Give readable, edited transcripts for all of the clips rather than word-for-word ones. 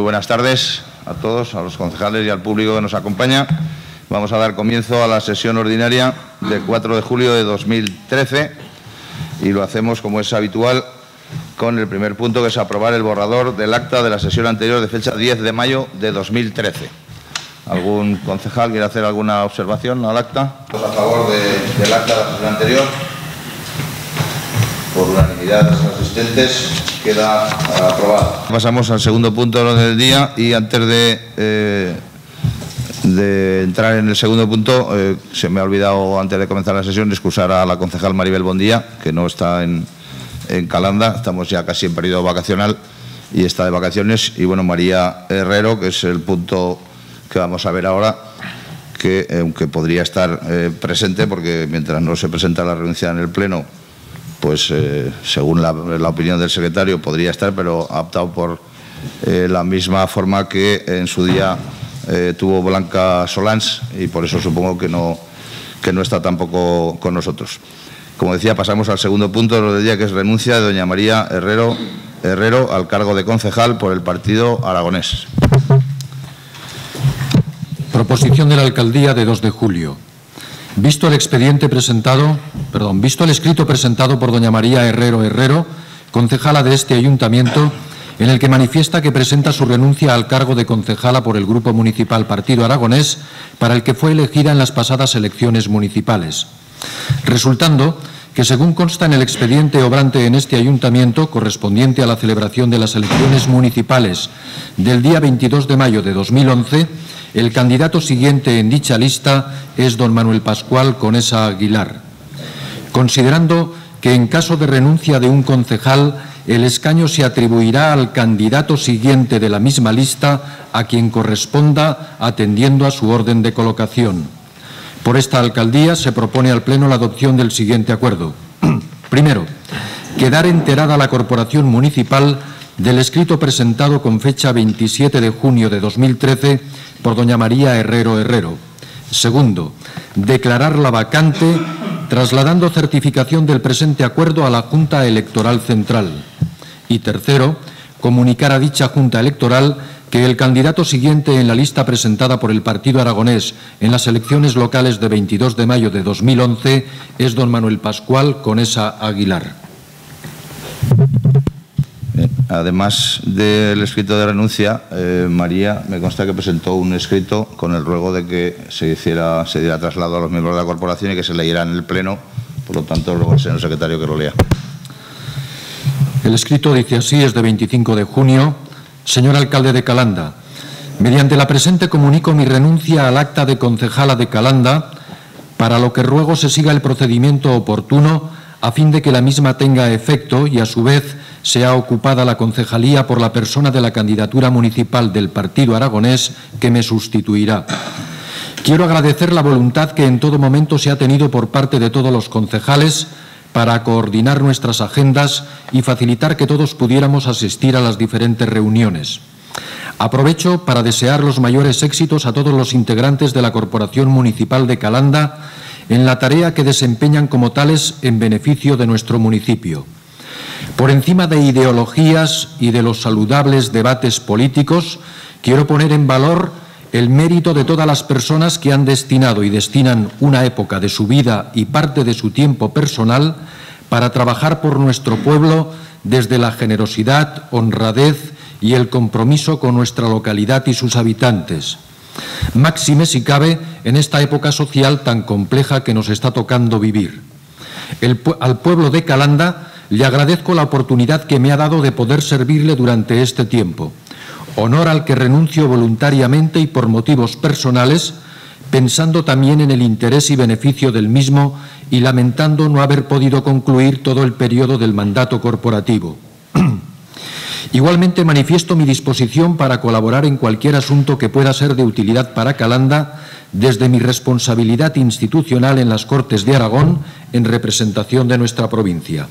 buenas tardes a todos, a los concejales y al público que nos acompaña. Vamos a dar comienzo a la sesión ordinaria de 4 de julio de 2013 y lo hacemos, como es habitual, con el primer punto, que es aprobar el borrador del acta de la sesión anterior de fecha 10 de mayo de 2013. ¿Algún concejal quiere hacer alguna observación al acta? ¿A favor del acta de la sesión anterior? Por unanimidad de los asistentes queda aprobado. Pasamos al segundo punto del día y antes de entrar en el segundo punto, se me ha olvidado antes de comenzar la sesión excusar a la concejal Maribel Bondía, que no está en Calanda. Estamos ya casi en periodo vacacional y está de vacaciones. Y bueno, María Herrero, que es el punto que vamos a ver ahora, que aunque podría estar presente, porque mientras no se presenta la renuncia en el Pleno, pues según la opinión del secretario podría estar, pero ha optado por la misma forma que en su día tuvo Blanca Solans, y por eso supongo que no está tampoco con nosotros. Como decía, pasamos al segundo punto del día, que es renuncia de doña María Herrero al cargo de concejal por el Partido Aragonés. Proposición de la Alcaldía de 2 de julio. Visto el escrito presentado por doña María Herrero, concejala de este ayuntamiento, en el que manifiesta que presenta su renuncia al cargo de concejala por el Grupo Municipal Partido Aragonés, para el que fue elegida en las pasadas elecciones municipales. Resultando que, según consta en el expediente obrante en este ayuntamiento, correspondiente a la celebración de las elecciones municipales del día 22 de mayo de 2011, el candidato siguiente en dicha lista es don Manuel Pascual Conesa Aguilar. Considerando que en caso de renuncia de un concejal, el escaño se atribuirá al candidato siguiente de la misma lista, a quien corresponda, atendiendo a su orden de colocación. Por esta alcaldía se propone al Pleno la adopción del siguiente acuerdo. Primero, quedar enterada la Corporación Municipal del escrito presentado con fecha 27 de junio de 2013 por doña María Herrero. Segundo, declararla vacante, trasladando certificación del presente acuerdo a la Junta Electoral Central. Y tercero, comunicar a dicha Junta Electoral que el candidato siguiente en la lista presentada por el Partido Aragonés en las elecciones locales de 22 de mayo de 2011 es don Manuel Pascual Conesa Aguilar. Además del escrito de renuncia, María me consta que presentó un escrito con el ruego de que se diera traslado a los miembros de la corporación y que se leyera en el Pleno. Por lo tanto, ruego al señor secretario que lo lea. El escrito dice así, es de 25 de junio. Señor alcalde de Calanda, mediante la presente comunico mi renuncia al acta de concejala de Calanda, para lo que ruego se siga el procedimiento oportuno a fin de que la misma tenga efecto y, a su vez, sea ocupada la concejalía por la persona de la candidatura municipal del Partido Aragonés que me sustituirá. Quiero agradecer la voluntad que en todo momento se ha tenido por parte de todos los concejales para coordinar nuestras agendas y facilitar que todos pudiéramos asistir a las diferentes reuniones. Aprovecho para desear los mayores éxitos a todos los integrantes de la Corporación Municipal de Calanda en la tarea que desempeñan como tales en beneficio de nuestro municipio. Por encima de ideologías y de los saludables debates políticos, quiero poner en valor el mérito de todas las personas que han destinado y destinan una época de su vida y parte de su tiempo personal para trabajar por nuestro pueblo desde la generosidad, honradez y el compromiso con nuestra localidad y sus habitantes. Máxime si cabe en esta época social tan compleja que nos está tocando vivir. Al pueblo de Calanda le agradezco la oportunidad que me ha dado de poder servirle durante este tiempo. Honor al que renuncio voluntariamente y por motivos personales, pensando también en el interés y beneficio del mismo y lamentando no haber podido concluir todo el periodo del mandato corporativo. Igualmente manifiesto mi disposición para colaborar en cualquier asunto que pueda ser de utilidad para Calanda desde mi responsabilidad institucional en las Cortes de Aragón en representación de nuestra provincia.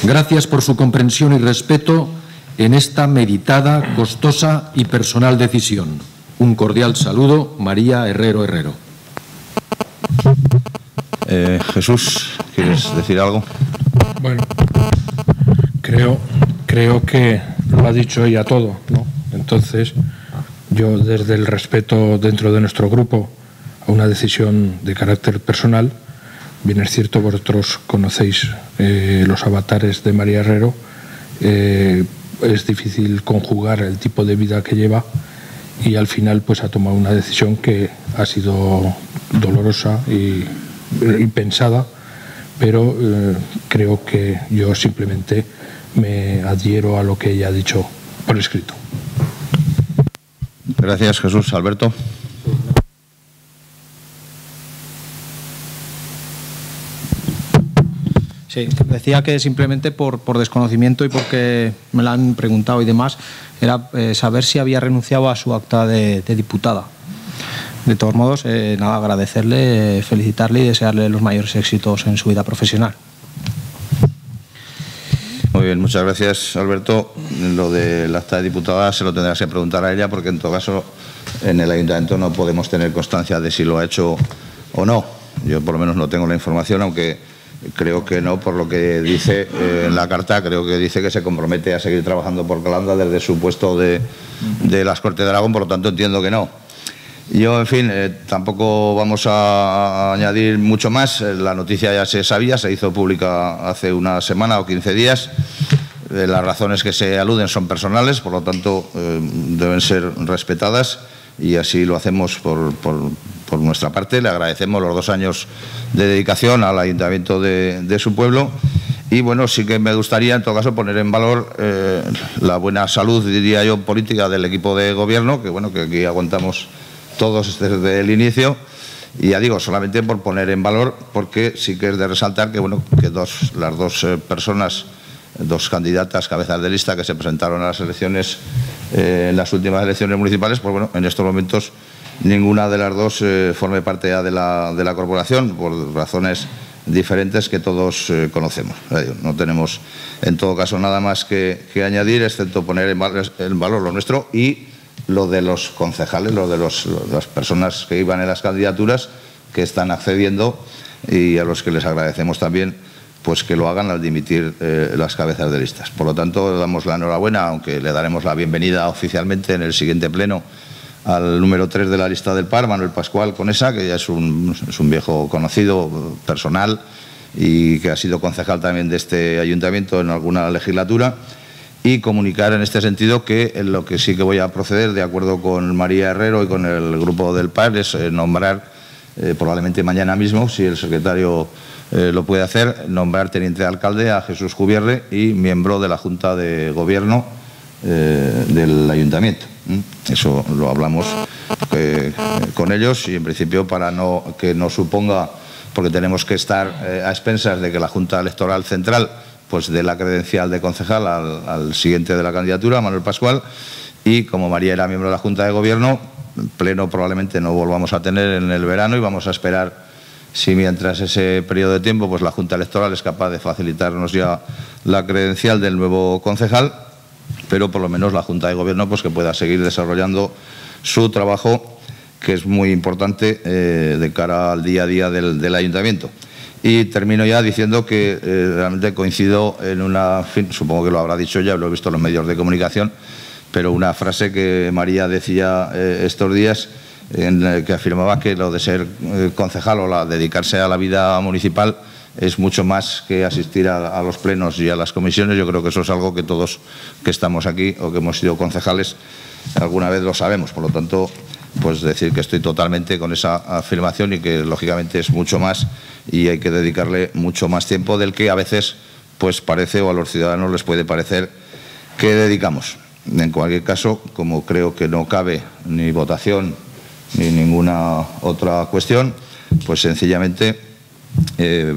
Gracias por su comprensión y respeto en esta meditada, costosa y personal decisión. Un cordial saludo, María Herrero. Jesús, ¿quieres decir algo? Bueno, creo que lo ha dicho ella todo, ¿no? Entonces, yo desde el respeto dentro de nuestro grupo a una decisión de carácter personal, bien es cierto, vosotros conocéis los avatares de María Herrero, es difícil conjugar el tipo de vida que lleva y al final pues ha tomado una decisión que ha sido dolorosa y pensada, pero creo que yo simplemente me adhiero a lo que ella ha dicho por escrito. Gracias, Jesús. Alberto. Sí, decía que simplemente por desconocimiento y porque me lo han preguntado y demás, era saber si había renunciado a su acta de diputada. De todos modos, nada, agradecerle, felicitarle y desearle los mayores éxitos en su vida profesional. Muy bien, muchas gracias, Alberto. Lo del acta de diputada se lo tendrás que preguntar a ella, porque en todo caso en el ayuntamiento no podemos tener constancia de si lo ha hecho o no. Yo por lo menos no tengo la información, aunque creo que no, por lo que dice en la carta, creo que dice que se compromete a seguir trabajando por Calanda desde su puesto de las Cortes de Aragón, por lo tanto entiendo que no. Yo, en fin, tampoco vamos a añadir mucho más. La noticia ya se sabía, se hizo pública hace una semana o 15 días. Las razones que se aluden son personales, por lo tanto deben ser respetadas y así lo hacemos por nuestra parte. Le agradecemos los 2 años de dedicación al ayuntamiento de su pueblo y, bueno, sí que me gustaría en todo caso poner en valor la buena salud, diría yo, política del equipo de gobierno, que bueno, que aquí aguantamos todos desde el inicio, y ya digo, solamente por poner en valor, porque sí que es de resaltar que, bueno, que las dos personas, 2 candidatas cabezas de lista que se presentaron a las elecciones, en las últimas elecciones municipales, pues bueno, en estos momentos ninguna de las 2 forme parte ya de la corporación, por razones diferentes que todos conocemos. No tenemos en todo caso nada más que añadir, excepto poner en valor lo nuestro y lo de los concejales, lo de las personas que iban en las candidaturas, que están accediendo y a los que les agradecemos también pues que lo hagan al dimitir las cabezas de listas. Por lo tanto, damos la enhorabuena, aunque le daremos la bienvenida oficialmente en el siguiente pleno al número 3 de la lista del PAR, Manuel Pascual Conesa, que ya es un viejo conocido personal y que ha sido concejal también de este ayuntamiento en alguna legislatura. Y comunicar en este sentido que en lo que sí que voy a proceder, de acuerdo con María Herrero y con el grupo del PAR, es nombrar, probablemente mañana mismo, si el secretario lo puede hacer, nombrar teniente de alcalde a Jesús Jubierre y miembro de la Junta de Gobierno del Ayuntamiento. Eso lo hablamos con ellos y en principio para que no suponga, porque tenemos que estar a expensas de que la Junta Electoral Central pues de la credencial de concejal al siguiente de la candidatura, Manuel Pascual, y como María era miembro de la Junta de Gobierno, pleno probablemente no volvamos a tener en el verano y vamos a esperar si mientras ese periodo de tiempo pues la Junta Electoral es capaz de facilitarnos ya la credencial del nuevo concejal, pero por lo menos la Junta de Gobierno pues que pueda seguir desarrollando su trabajo, que es muy importante de cara al día a día del ayuntamiento. Y termino ya diciendo que realmente coincido en supongo que lo habrá dicho ya, lo he visto en los medios de comunicación, pero una frase que María decía estos días, en que afirmaba que lo de ser concejal o dedicarse a la vida municipal es mucho más que asistir a los plenos y a las comisiones. Yo creo que eso es algo que todos que estamos aquí o que hemos sido concejales alguna vez lo sabemos. Por lo tanto, pues decir que estoy totalmente con esa afirmación y que lógicamente es mucho más y hay que dedicarle mucho más tiempo del que a veces pues parece o a los ciudadanos les puede parecer que dedicamos. En cualquier caso, como creo que no cabe ni votación ni ninguna otra cuestión, pues sencillamente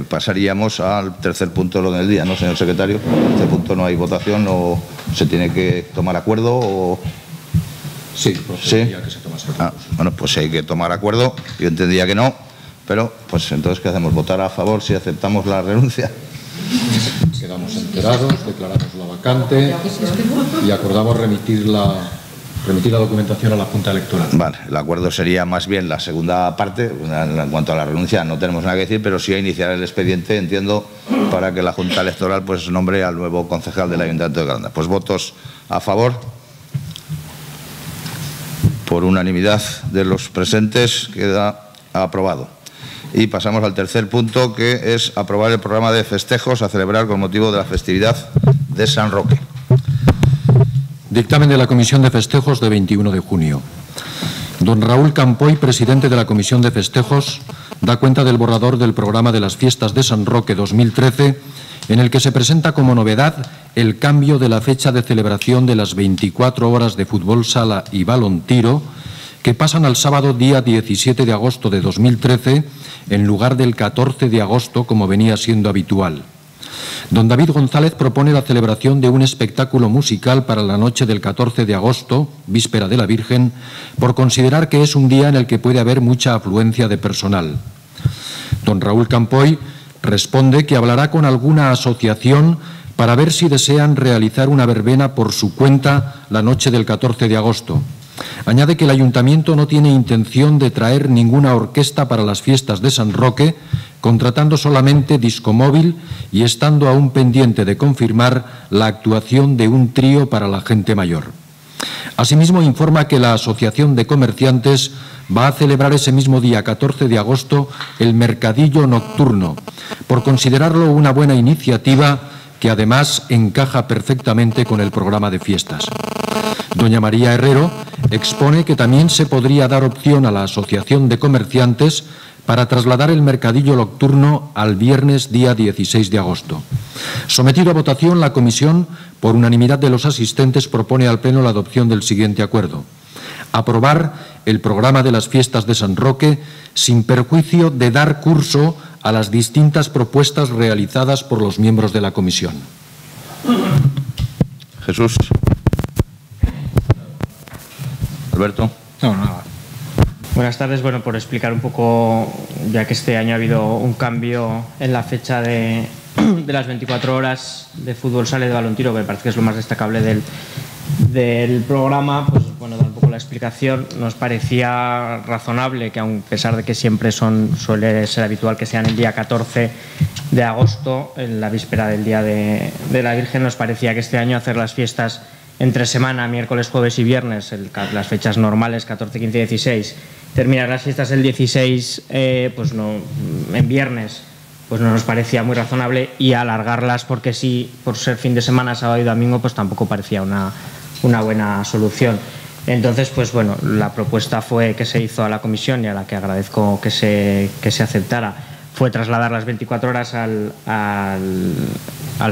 pasaríamos al tercer punto de lo del día, ¿no, señor secretario? Este punto no hay votación o se tiene que tomar acuerdo o... Sí, pues ¿sí? Que se tomase acuerdo. Bueno, pues hay que tomar acuerdo. Yo entendía que no, pero pues entonces ¿qué hacemos? ¿Votar a favor si aceptamos la renuncia? Quedamos enterados, declaramos la vacante y acordamos remitir la documentación a la Junta Electoral. Vale, el acuerdo sería más bien la segunda parte. En cuanto a la renuncia no tenemos nada que decir, pero sí a iniciar el expediente, entiendo, para que la Junta Electoral pues nombre al nuevo concejal del Ayuntamiento de Calanda. Pues votos a favor. Por unanimidad de los presentes queda aprobado. Y pasamos al tercer punto, que es aprobar el programa de festejos a celebrar con motivo de la festividad de San Roque. Dictamen de la Comisión de Festejos de 21 de junio. Don Raúl Campoy, presidente de la Comisión de Festejos, da cuenta del borrador del programa de las fiestas de San Roque 2013, en el que se presenta como novedad el cambio de la fecha de celebración de las 24 horas de fútbol sala y balón tiro, que pasan al sábado día 17 de agosto de 2013 en lugar del 14 de agosto como venía siendo habitual. Don David González propone la celebración de un espectáculo musical para la noche del 14 de agosto, víspera de la Virgen, por considerar que es un día en el que puede haber mucha afluencia de personal. Don Raúl Campoy responde que hablará con alguna asociación para ver si desean realizar una verbena por su cuenta la noche del 14 de agosto. Añade que el Ayuntamiento no tiene intención de traer ninguna orquesta para las fiestas de San Roque, contratando solamente discomóvil y estando aún pendiente de confirmar la actuación de un trío para la gente mayor. Asimismo, informa que la Asociación de Comerciantes va a celebrar ese mismo día 14 de agosto el mercadillo nocturno, por considerarlo una buena iniciativa que además encaja perfectamente con el programa de fiestas. Doña María Herrero expone que también se podría dar opción a la Asociación de Comerciantes para trasladar el mercadillo nocturno al viernes día 16 de agosto. Sometido a votación, la Comisión, por unanimidad de los asistentes, propone al Pleno la adopción del siguiente acuerdo: aprobar el programa de las fiestas de San Roque sin perjuicio de dar curso a las distintas propuestas realizadas por los miembros de la Comisión. Jesús. Alberto. No, nada. Buenas tardes. Bueno, por explicar un poco, ya que este año ha habido un cambio en la fecha de las 24 horas de fútbol sala y de balón tiro, que me parece que es lo más destacable del programa, pues bueno, dar un poco la explicación. Nos parecía razonable que, a pesar de que siempre suele ser habitual que sean el día 14 de agosto, en la víspera del Día de la Virgen, nos parecía que este año hacer las fiestas entre semana, miércoles, jueves y viernes, las fechas normales, 14, 15 y 16, terminar las fiestas el 16, pues no, en viernes, pues no nos parecía muy razonable, y alargarlas, porque sí, por ser fin de semana, sábado y domingo, pues tampoco parecía una buena solución. Entonces, pues bueno, la propuesta fue que se hizo a la comisión, y a la que agradezco que se aceptara, fue trasladar las 24 horas al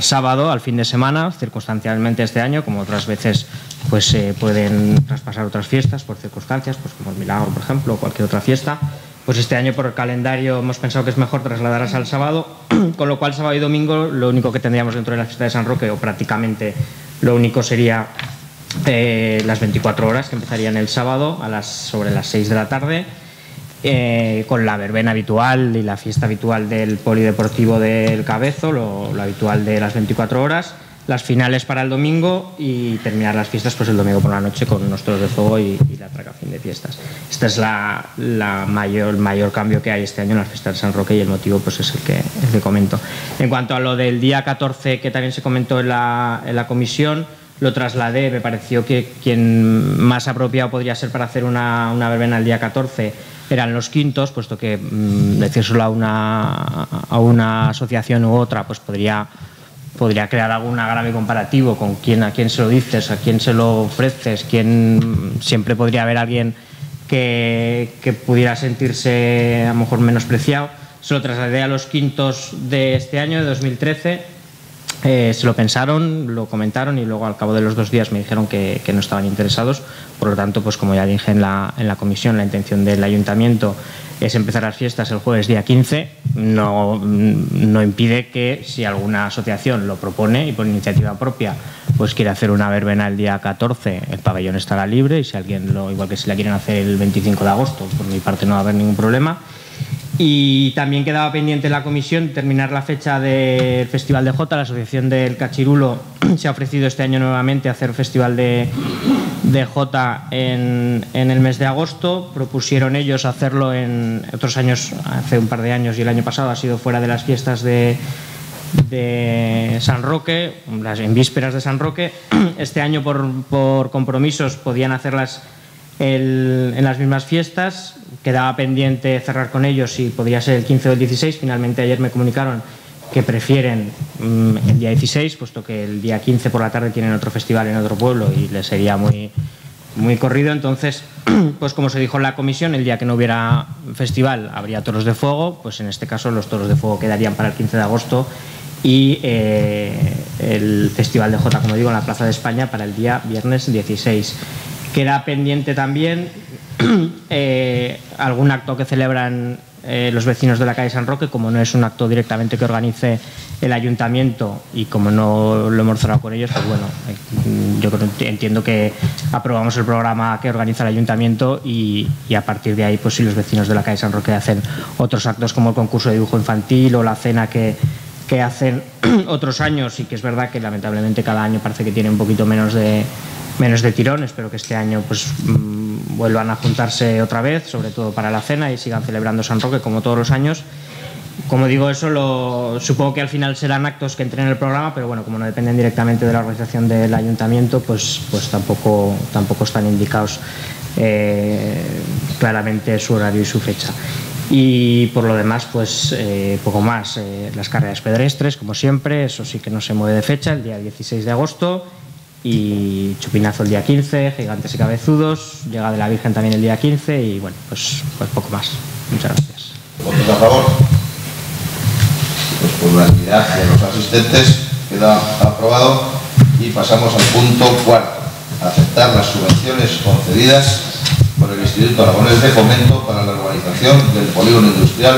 sábado, al fin de semana, circunstancialmente este año, como otras veces pues se pueden traspasar otras fiestas por circunstancias, pues como el Milagro, por ejemplo, o cualquier otra fiesta. Pues este año, por el calendario, hemos pensado que es mejor trasladarlas al sábado, con lo cual sábado y domingo lo único que tendríamos dentro de la fiesta de San Roque, o prácticamente lo único, sería las 24 horas, que empezarían el sábado sobre las 6 de la tarde, con la verbena habitual y la fiesta habitual del Polideportivo del Cabezo, lo habitual de las 24 horas, las finales para el domingo, y terminar las fiestas pues el domingo por la noche con unos toros de fuego y la traca fin de fiestas. Este es el mayor cambio que hay este año en las fiestas de San Roque, y el motivo pues es el que comento. En cuanto a lo del día 14, que también se comentó en la comisión, lo trasladé. Me pareció que quien más apropiado podría ser para hacer una verbena el día 14 eran los quintos, puesto que decírselo a una asociación u otra pues podría crear algún agravio comparativo con a quién se lo dices, a quién se lo ofreces, siempre podría haber alguien que pudiera sentirse a lo mejor menospreciado. Se lo trasladé a los quintos de este año, de 2013. Se lo pensaron, lo comentaron, y luego al cabo de los 2 días me dijeron que no estaban interesados. Por lo tanto, pues como ya dije en la comisión, la intención del ayuntamiento es empezar las fiestas el jueves día 15. No impide que, si alguna asociación lo propone y por iniciativa propia pues quiere hacer una verbena el día 14, el pabellón estará libre, y si alguien igual que si la quieren hacer el 25 de agosto, por mi parte no va a haber ningún problema. Y también quedaba pendiente en la comisión terminar la fecha del Festival de Jota. La Asociación del Cachirulo se ha ofrecido este año nuevamente a hacer Festival de Jota en el mes de agosto. Propusieron ellos hacerlo en otros años, hace un par de años, y el año pasado ha sido fuera de las fiestas de San Roque, en vísperas de San Roque. Este año, por compromisos, podían hacerlas en las mismas fiestas. Quedaba pendiente cerrar con ellos si podría ser el 15 o el 16. Finalmente ayer me comunicaron que prefieren el día 16, puesto que el día 15 por la tarde tienen otro festival en otro pueblo y les sería muy corrido. Entonces, pues como se dijo en la comisión, el día que no hubiera festival habría toros de fuego. Pues en este caso los toros de fuego quedarían para el 15 de agosto y el festival de Jota, como digo, en la Plaza de España para el día viernes 16. Queda pendiente también algún acto que celebran los vecinos de la calle San Roque. Como no es un acto directamente que organice el ayuntamiento y como no lo hemos cerrado con ellos, pues bueno, yo entiendo que aprobamos el programa que organiza el ayuntamiento y a partir de ahí, pues si los vecinos de la calle San Roque hacen otros actos como el concurso de dibujo infantil o la cena que hacen otros años, y que es verdad que lamentablemente cada año parece que tiene un poquito menos de tirón. Espero que este año pues vuelvan a juntarse otra vez, sobre todo para la cena, y sigan celebrando San Roque como todos los años. Como digo, eso supongo que al final serán actos que entren en el programa, pero bueno, como no dependen directamente de la organización del ayuntamiento, pues tampoco están indicados claramente su horario y su fecha. Y por lo demás, pues poco más. Las carreras pedestres, como siempre, eso sí que no se mueve de fecha, el día 16 de agosto. Y chupinazo el día 15, gigantes y cabezudos, llega de la Virgen también el día 15 y bueno, pues poco más. Muchas gracias. ¿Votos a favor? Pues por unanimidad de los asistentes queda aprobado. Y pasamos al punto cuarto: aceptar las subvenciones concedidas por el Instituto Aragonés de Fomento para la urbanización del polígono industrial.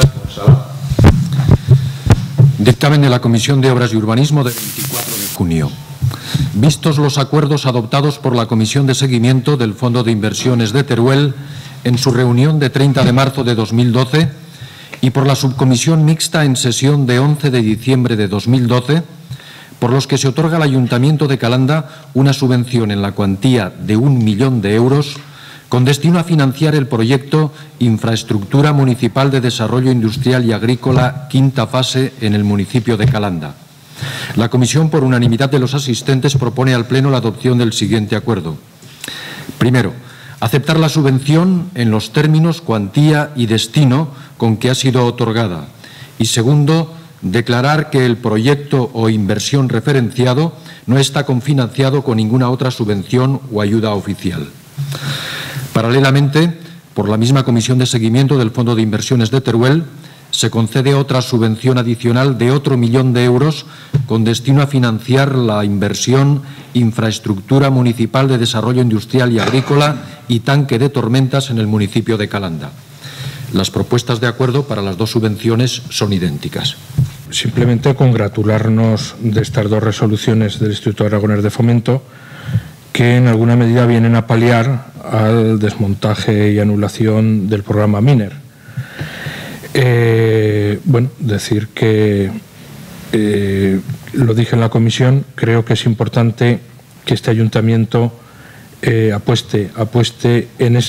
Dictamen de la Comisión de Obras y Urbanismo del 24 de junio. Vistos los acuerdos adoptados por la Comisión de Seguimiento del Fondo de Inversiones de Teruel en su reunión de 30 de marzo de 2012 y por la Subcomisión Mixta en sesión de 11 de diciembre de 2012, por los que se otorga al Ayuntamiento de Calanda una subvención en la cuantía de 1 millón de euros con destino a financiar el proyecto Infraestructura Municipal de Desarrollo Industrial y Agrícola, quinta fase, en el municipio de Calanda. La Comisión, por unanimidad de los asistentes, propone al Pleno la adopción del siguiente acuerdo. Primero, aceptar la subvención en los términos, cuantía y destino con que ha sido otorgada. Y segundo, declarar que el proyecto o inversión referenciado no está cofinanciado con ninguna otra subvención o ayuda oficial. Paralelamente, por la misma Comisión de Seguimiento del Fondo de Inversiones de Teruel, se concede otra subvención adicional de otro 1 millón de euros con destino a financiar la inversión Infraestructura Municipal de Desarrollo Industrial y Agrícola y tanque de tormentas en el municipio de Calanda. Las propuestas de acuerdo para las dos subvenciones son idénticas. Simplemente congratularnos de estas dos resoluciones del Instituto Aragonés de Fomento, que en alguna medida vienen a paliar al desmontaje y anulación del programa Miner. Bueno, decir que lo dije en la comisión, creo que es importante que este ayuntamiento apueste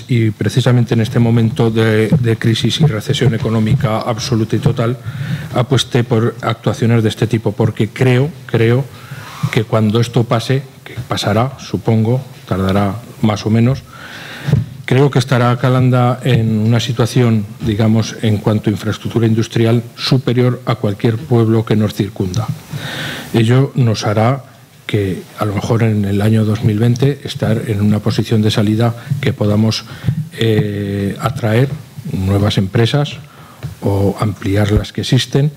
y precisamente en este momento de crisis y recesión económica absoluta y total, apueste por actuaciones de este tipo, porque creo que cuando esto pase, que pasará, supongo, tardará más o menos, creo que estará Calanda en una situación, digamos, en cuanto a infraestructura industrial superior a cualquier pueblo que nos circunda. Ello nos hará que a lo mejor en el año 2020 estar en una posición de salida que podamos atraer nuevas empresas o ampliar las que existen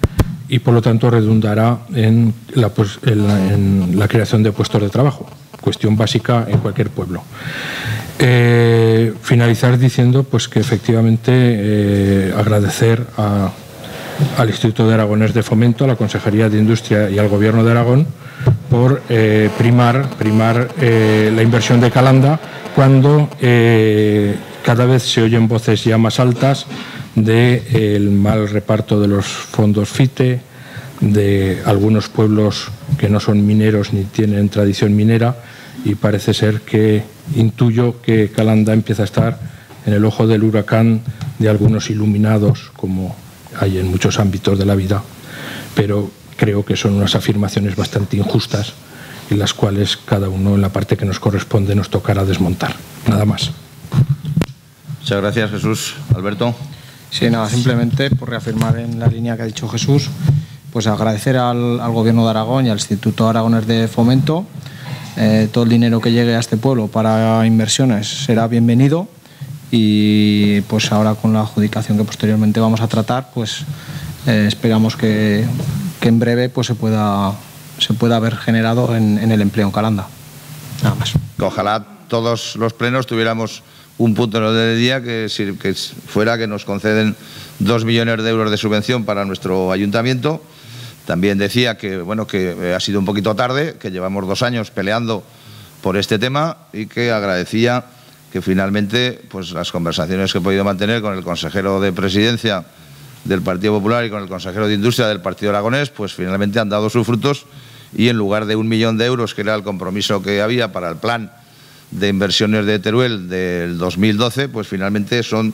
y por lo tanto redundará en la creación de puestos de trabajo, cuestión básica en cualquier pueblo. Finalizar diciendo pues que efectivamente agradecer al Instituto de Aragonés de Fomento, a la Consejería de Industria y al Gobierno de Aragón por primar la inversión de Calanda cuando cada vez se oyen voces ya más altas del mal reparto de los fondos FITE, de algunos pueblos que no son mineros ni tienen tradición minera, y parece ser que intuyo que Calanda empieza a estar en el ojo del huracán de algunos iluminados, como hay en muchos ámbitos de la vida, pero creo que son unas afirmaciones bastante injustas y las cuales cada uno en la parte que nos corresponde nos tocará desmontar. Nada más. Muchas gracias, Jesús. Alberto. Sí, nada, simplemente por reafirmar en la línea que ha dicho Jesús, pues agradecer al Gobierno de Aragón y al Instituto Aragonés de Fomento. Todo el dinero que llegue a este pueblo para inversiones será bienvenido y pues ahora con la adjudicación que posteriormente vamos a tratar, pues esperamos que en breve pues se pueda haber generado en el empleo en Calanda. Nada más. Ojalá todos los plenos tuviéramos un punto en el orden del día que fuera que nos conceden 2 millones de euros de subvención para nuestro ayuntamiento. También decía que, bueno, que ha sido un poquito tarde, que llevamos 2 años peleando por este tema y que agradecía que finalmente pues las conversaciones que he podido mantener con el consejero de Presidencia del Partido Popular y con el consejero de Industria del Partido Aragonés, pues finalmente han dado sus frutos y en lugar de 1 millón de euros, que era el compromiso que había para el plan de inversiones de Teruel del 2012, pues finalmente son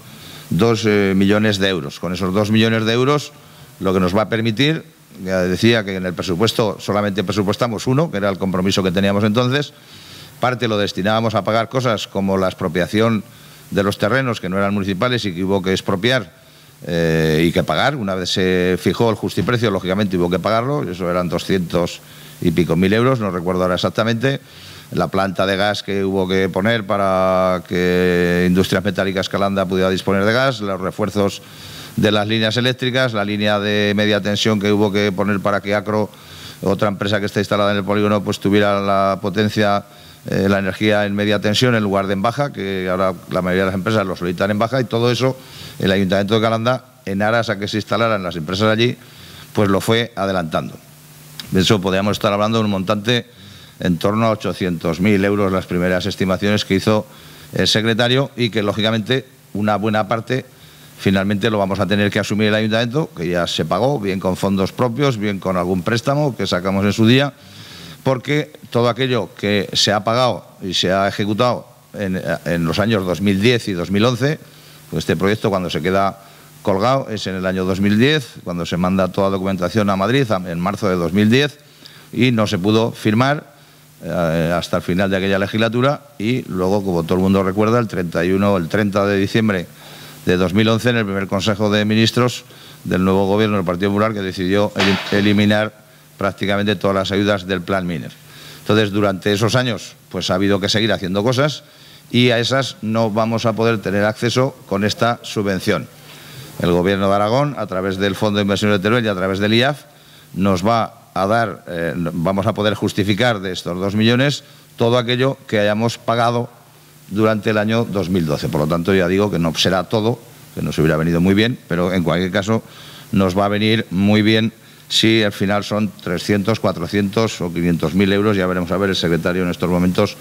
2 millones de euros. Con esos 2 millones de euros, lo que nos va a permitir, ya decía que en el presupuesto solamente presupuestamos 1, que era el compromiso que teníamos entonces, parte lo destinábamos a pagar cosas como la expropiación de los terrenos que no eran municipales y que hubo que expropiar y que pagar. Una vez se fijó el justiprecio, lógicamente hubo que pagarlo, eso eran 200 y pico mil euros, no recuerdo ahora exactamente. La planta de gas que hubo que poner para que Industrias Metálicas Calanda pudiera disponer de gas, los refuerzos de las líneas eléctricas, la línea de media tensión que hubo que poner para que Acro, otra empresa que está instalada en el polígono, pues tuviera la potencia, la energía en media tensión en lugar de en baja, que ahora la mayoría de las empresas lo solicitan en baja, y todo eso el Ayuntamiento de Calanda, en aras a que se instalaran las empresas allí, pues lo fue adelantando. De eso podríamos estar hablando de un montante en torno a 800.000 euros, las primeras estimaciones que hizo el secretario, y que lógicamente una buena parte finalmente lo vamos a tener que asumir el ayuntamiento, que ya se pagó, bien con fondos propios, bien con algún préstamo que sacamos en su día, porque todo aquello que se ha pagado y se ha ejecutado en los años 2010 y 2011, pues este proyecto cuando se queda colgado es en el año 2010, cuando se manda toda documentación a Madrid en marzo de 2010 y no se pudo firmar hasta el final de aquella legislatura, y luego, como todo el mundo recuerda, el 30 de diciembre de 2011, en el primer Consejo de Ministros del nuevo Gobierno del Partido Popular, que decidió eliminar prácticamente todas las ayudas del Plan Miner. Entonces, durante esos años, pues ha habido que seguir haciendo cosas y a esas no vamos a poder tener acceso con esta subvención. El Gobierno de Aragón, a través del Fondo de Inversiones de Teruel y a través del IAF, nos va a dar, vamos a poder justificar de estos 2 millones todo aquello que hayamos pagado durante el año 2012. Por lo tanto, ya digo que no será todo, que nos hubiera venido muy bien, pero en cualquier caso nos va a venir muy bien si al final son 300, 400 o 500.000 euros. Ya veremos a ver, el secretario en estos momentos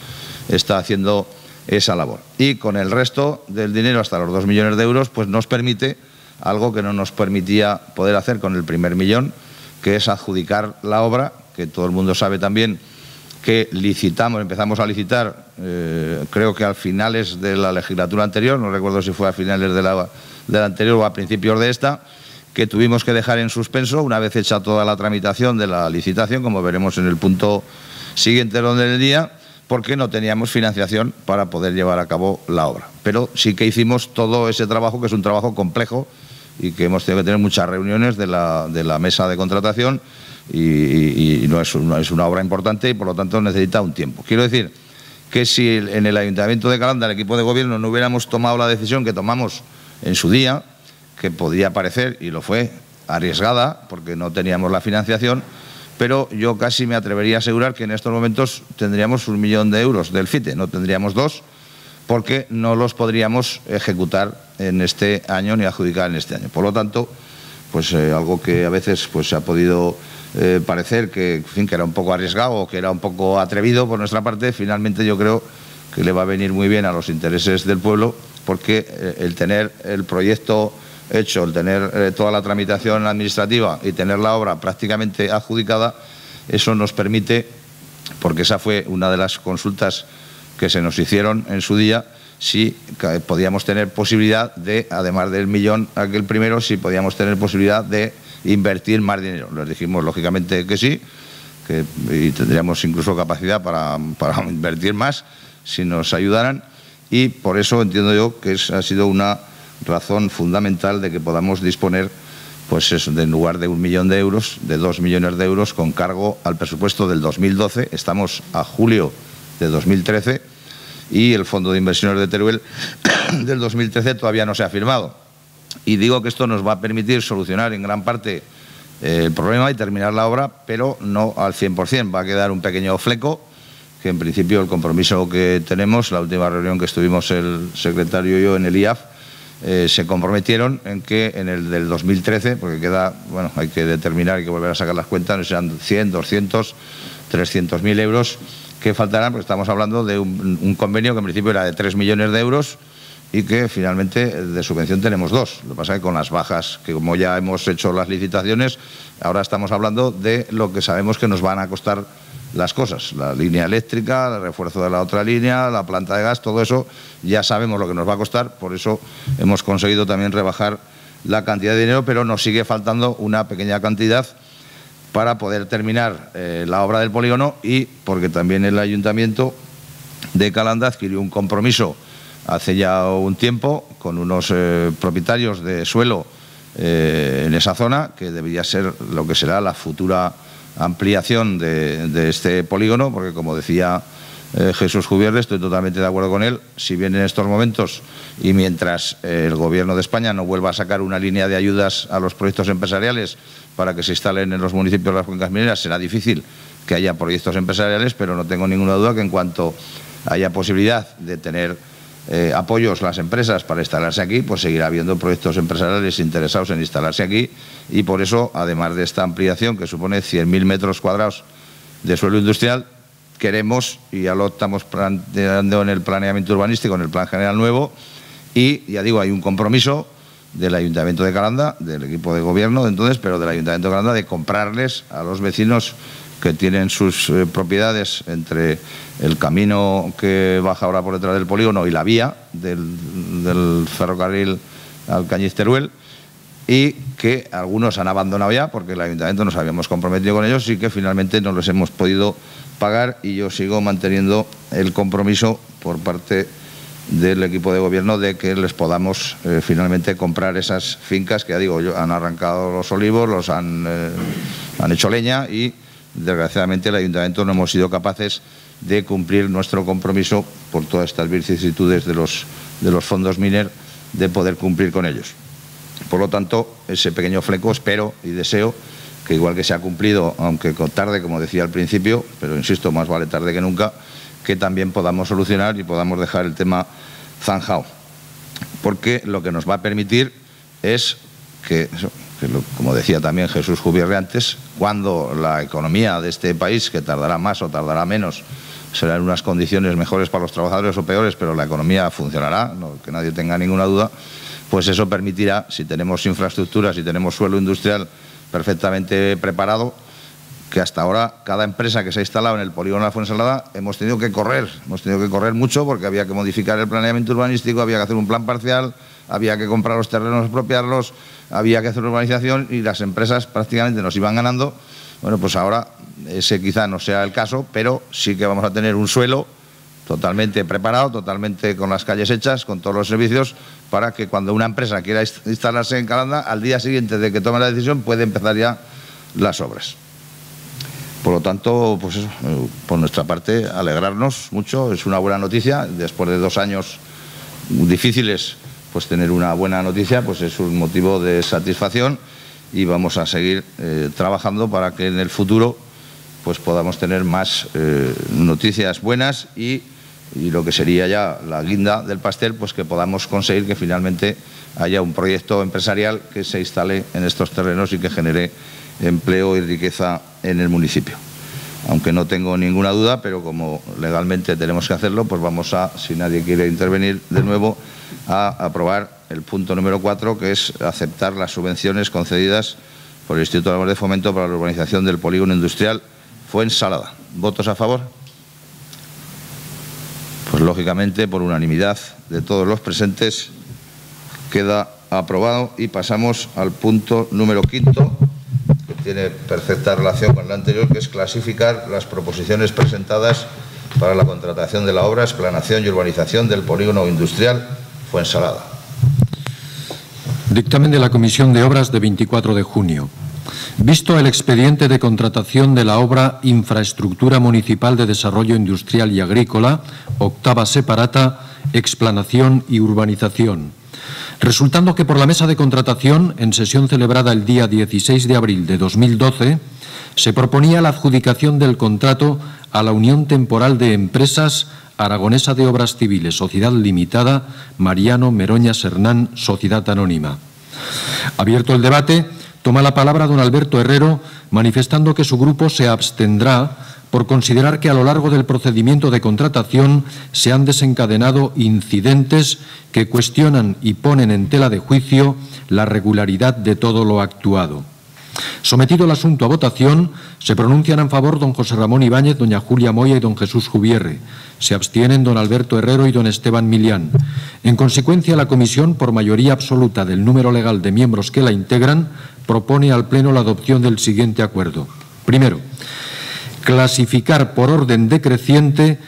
está haciendo esa labor. Y con el resto del dinero, hasta los 2 millones de euros, pues nos permite algo que no nos permitía poder hacer con el primer millón, que es adjudicar la obra, que todo el mundo sabe también que empezamos a licitar, creo que a finales de la legislatura anterior, no recuerdo si fue a finales de la anterior o a principios de esta, que tuvimos que dejar en suspenso una vez hecha toda la tramitación de la licitación, como veremos en el punto siguiente del día, porque no teníamos financiación para poder llevar a cabo la obra. Pero sí que hicimos todo ese trabajo, que es un trabajo complejo, y que hemos tenido que tener muchas reuniones de la mesa de contratación, y no es una obra importante y por lo tanto necesita un tiempo. Quiero decir que si en el Ayuntamiento de Calanda, el equipo de gobierno, no hubiéramos tomado la decisión que tomamos en su día, que podía parecer, y lo fue, arriesgada, porque no teníamos la financiación, pero yo casi me atrevería a asegurar que en estos momentos tendríamos 1 millón de euros del FITE, no tendríamos 2, porque no los podríamos ejecutar en este año ni adjudicar en este año. Por lo tanto, pues algo que a veces pues se ha podido parecer que, en fin, que era un poco arriesgado o que era un poco atrevido por nuestra parte, finalmente yo creo que le va a venir muy bien a los intereses del pueblo, porque el tener el proyecto hecho, el tener toda la tramitación administrativa y tener la obra prácticamente adjudicada, eso nos permite, porque esa fue una de las consultas que se nos hicieron en su día, si podíamos tener posibilidad de, además del millón aquel primero, si podíamos tener posibilidad de invertir más dinero. Les dijimos lógicamente que sí, y tendríamos incluso capacidad para invertir más si nos ayudaran, y por eso entiendo yo que ha sido una razón fundamental de que podamos disponer, pues eso, en lugar de 1 millón de euros, de 2 millones de euros con cargo al presupuesto del 2012. Estamos a julio de 2013 y el Fondo de Inversiones de Teruel del 2013 todavía no se ha firmado. Y digo que esto nos va a permitir solucionar en gran parte el problema y terminar la obra, pero no al 100%. Va a quedar un pequeño fleco, que en principio el compromiso que tenemos, la última reunión que estuvimos el secretario y yo en el IAF, se comprometieron en que en el del 2013, porque queda, bueno, hay que determinar, hay que volver a sacar las cuentas, no sean 100, 200, 300.000 euros que faltarán, porque estamos hablando de un convenio que en principio era de 3 millones de euros y que finalmente de subvención tenemos 2. Lo que pasa es que con las bajas, que como ya hemos hecho las licitaciones, ahora estamos hablando de lo que sabemos que nos van a costar las cosas, la línea eléctrica, el refuerzo de la otra línea, la planta de gas, todo eso ya sabemos lo que nos va a costar, por eso hemos conseguido también rebajar la cantidad de dinero, pero nos sigue faltando una pequeña cantidad para poder terminar la obra del polígono, y porque también el Ayuntamiento de Calanda adquirió un compromiso hace ya un tiempo con unos propietarios de suelo en esa zona, que debería ser lo que será la futura ampliación de este polígono, porque como decía Jesús Jubierre, estoy totalmente de acuerdo con él. Si bien en estos momentos y mientras el Gobierno de España no vuelva a sacar una línea de ayudas a los proyectos empresariales para que se instalen en los municipios de las cuencas mineras, será difícil que haya proyectos empresariales, pero no tengo ninguna duda que en cuanto haya posibilidad de tener apoyos las empresas para instalarse aquí, pues seguirá habiendo proyectos empresariales interesados en instalarse aquí, y por eso, además de esta ampliación que supone 100.000 metros cuadrados de suelo industrial, queremos, y ya lo estamos planteando en el planeamiento urbanístico, en el plan general nuevo, y ya digo, hay un compromiso del Ayuntamiento de Calanda, del equipo de gobierno de entonces, pero del Ayuntamiento de Calanda, de comprarles a los vecinos que tienen sus propiedades entre el camino que baja ahora por detrás del polígono y la vía del ferrocarril Alcañiz-Teruel, y que algunos han abandonado ya porque el Ayuntamiento nos habíamos comprometido con ellos y que finalmente no los hemos podido pagar, y yo sigo manteniendo el compromiso por parte del equipo de gobierno de que les podamos finalmente comprar esas fincas que, ya digo, han arrancado los olivos, han hecho leña, y desgraciadamente el Ayuntamiento no hemos sido capaces de cumplir nuestro compromiso por todas estas vicisitudes de los fondos Miner, de poder cumplir con ellos. Por lo tanto, ese pequeño fleco espero y deseo que, igual que se ha cumplido, aunque tarde, como decía al principio, pero insisto, más vale tarde que nunca, que también podamos solucionar y podamos dejar el tema zanjado. Porque lo que nos va a permitir es que como decía también Jesús Jubierre antes, cuando la economía de este país, que tardará más o tardará menos, será en unas condiciones mejores para los trabajadores o peores, pero la economía funcionará, no, que nadie tenga ninguna duda, pues eso permitirá, si tenemos infraestructuras, si tenemos suelo industrial perfectamente preparado, que hasta ahora cada empresa que se ha instalado en el polígono de la Fuensalada hemos tenido que correr mucho, porque había que modificar el planeamiento urbanístico, había que hacer un plan parcial, había que comprar los terrenos, expropiarlos, había que hacer urbanización, y las empresas prácticamente nos iban ganando. Bueno, pues ahora ese quizá no sea el caso, pero sí que vamos a tener un suelo totalmente preparado, totalmente con las calles hechas, con todos los servicios, para que cuando una empresa quiera instalarse en Calanda, al día siguiente de que tome la decisión, puede empezar ya las obras. Por lo tanto, pues eso, por nuestra parte, alegrarnos mucho, es una buena noticia. Después de 2 años difíciles, pues tener una buena noticia pues es un motivo de satisfacción, y vamos a seguir trabajando para que en el futuro pues podamos tener más noticias buenas, y lo que sería ya la guinda del pastel, pues que podamos conseguir que finalmente haya un proyecto empresarial que se instale en estos terrenos y que genere empleo y riqueza en el municipio. Aunque no tengo ninguna duda, pero como legalmente tenemos que hacerlo, pues vamos a, si nadie quiere intervenir de nuevo, a aprobar el punto número 4, que es aceptar las subvenciones concedidas por el Instituto de Fomento para la urbanización del polígono industrial Fuensalada. ¿Votos a favor? Pues lógicamente, por unanimidad de todos los presentes, queda aprobado, y pasamos al punto número 5, que tiene perfecta relación con el anterior, que es clasificar las proposiciones presentadas para la contratación de la obra, explanación y urbanización del polígono industrial Fuensalada. Dictamen de la Comisión de Obras de 24 de junio. Visto el expediente de contratación de la obra Infraestructura Municipal de Desarrollo Industrial y Agrícola, octava separata, explanación y urbanización. Resultando que por la mesa de contratación, en sesión celebrada el día 16 de abril de 2012, se proponía la adjudicación del contrato a la Unión Temporal de Empresas Aragonesa de Obras Civiles, Sociedad Limitada, Mariano Meroñas Hernán, Sociedad Anónima. Abierto el debate, toma la palabra don Alberto Herrero, manifestando que su grupo se abstendrá por considerar que a lo largo del procedimiento de contratación se han desencadenado incidentes que cuestionan y ponen en tela de juicio la regularidad de todo lo actuado. Sometido el asunto a votación, se pronuncian en favor don José Ramón Ibáñez, doña Julia Moya y don Jesús Jubierre. Se abstienen don Alberto Herrero y don Esteban Milián. En consecuencia, la comisión, por mayoría absoluta del número legal de miembros que la integran, propone al Pleno la adopción del siguiente acuerdo. Primero, clasificar por orden decreciente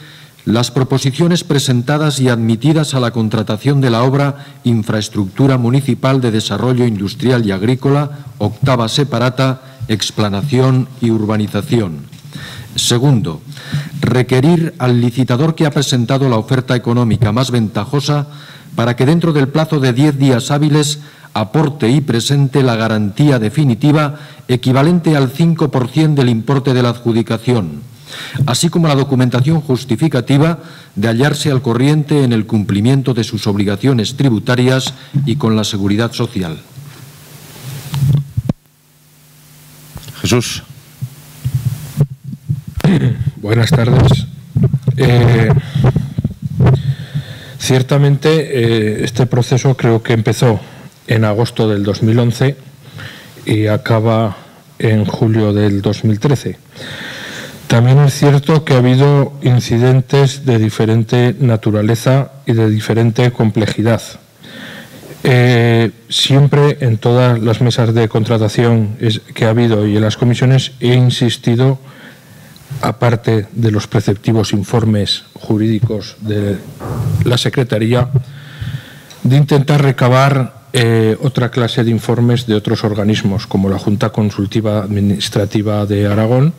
las proposiciones presentadas y admitidas a la contratación de la obra Infraestructura Municipal de Desarrollo Industrial y Agrícola, octava separata, explanación y urbanización. Segundo, requerir al licitador que ha presentado la oferta económica más ventajosa para que dentro del plazo de 10 días hábiles aporte y presente la garantía definitiva equivalente al 5% del importe de la adjudicación, así como la documentación justificativa de hallarse al corriente en el cumplimiento de sus obligaciones tributarias y con la seguridad social. Jesús. Buenas tardes. Ciertamente este proceso creo que empezó en agosto del 2011 y acaba en julio del 2013. También es cierto que ha habido incidentes de diferente naturaleza y de diferente complejidad. Siempre en todas las mesas de contratación que ha habido y en las comisiones he insistido, aparte de los preceptivos informes jurídicos de la Secretaría, de intentar recabar otra clase de informes de otros organismos, como la Junta Consultiva Administrativa de Aragón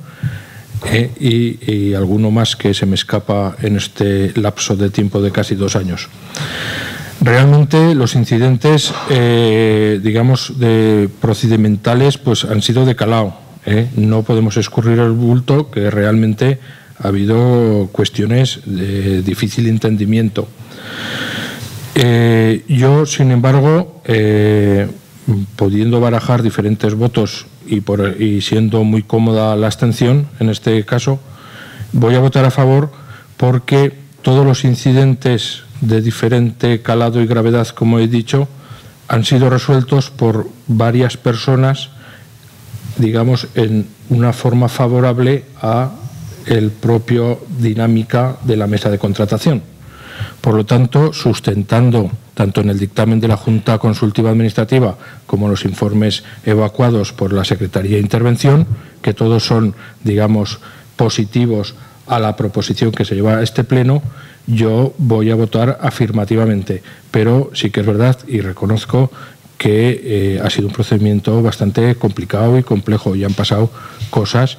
y alguno más que se me escapa en este lapso de tiempo de casi 2 años. Realmente los incidentes, digamos, procedimentales, pues han sido de calado. No podemos escurrir el bulto, que realmente ha habido cuestiones de difícil entendimiento. Yo, sin embargo, pudiendo barajar diferentes votos y siendo muy cómoda la abstención, en este caso, voy a votar a favor porque todos los incidentes de diferente calado y gravedad, como he dicho, han sido resueltos por varias personas, digamos, en una forma favorable a el propio dinámica de la mesa de contratación. Por lo tanto, sustentando tanto en el dictamen de la Junta Consultiva Administrativa como los informes evacuados por la Secretaría de Intervención, que todos son, digamos, positivos a la proposición que se lleva a este Pleno, yo voy a votar afirmativamente. Pero sí que es verdad y reconozco que ha sido un procedimiento bastante complicado y complejo y han pasado cosas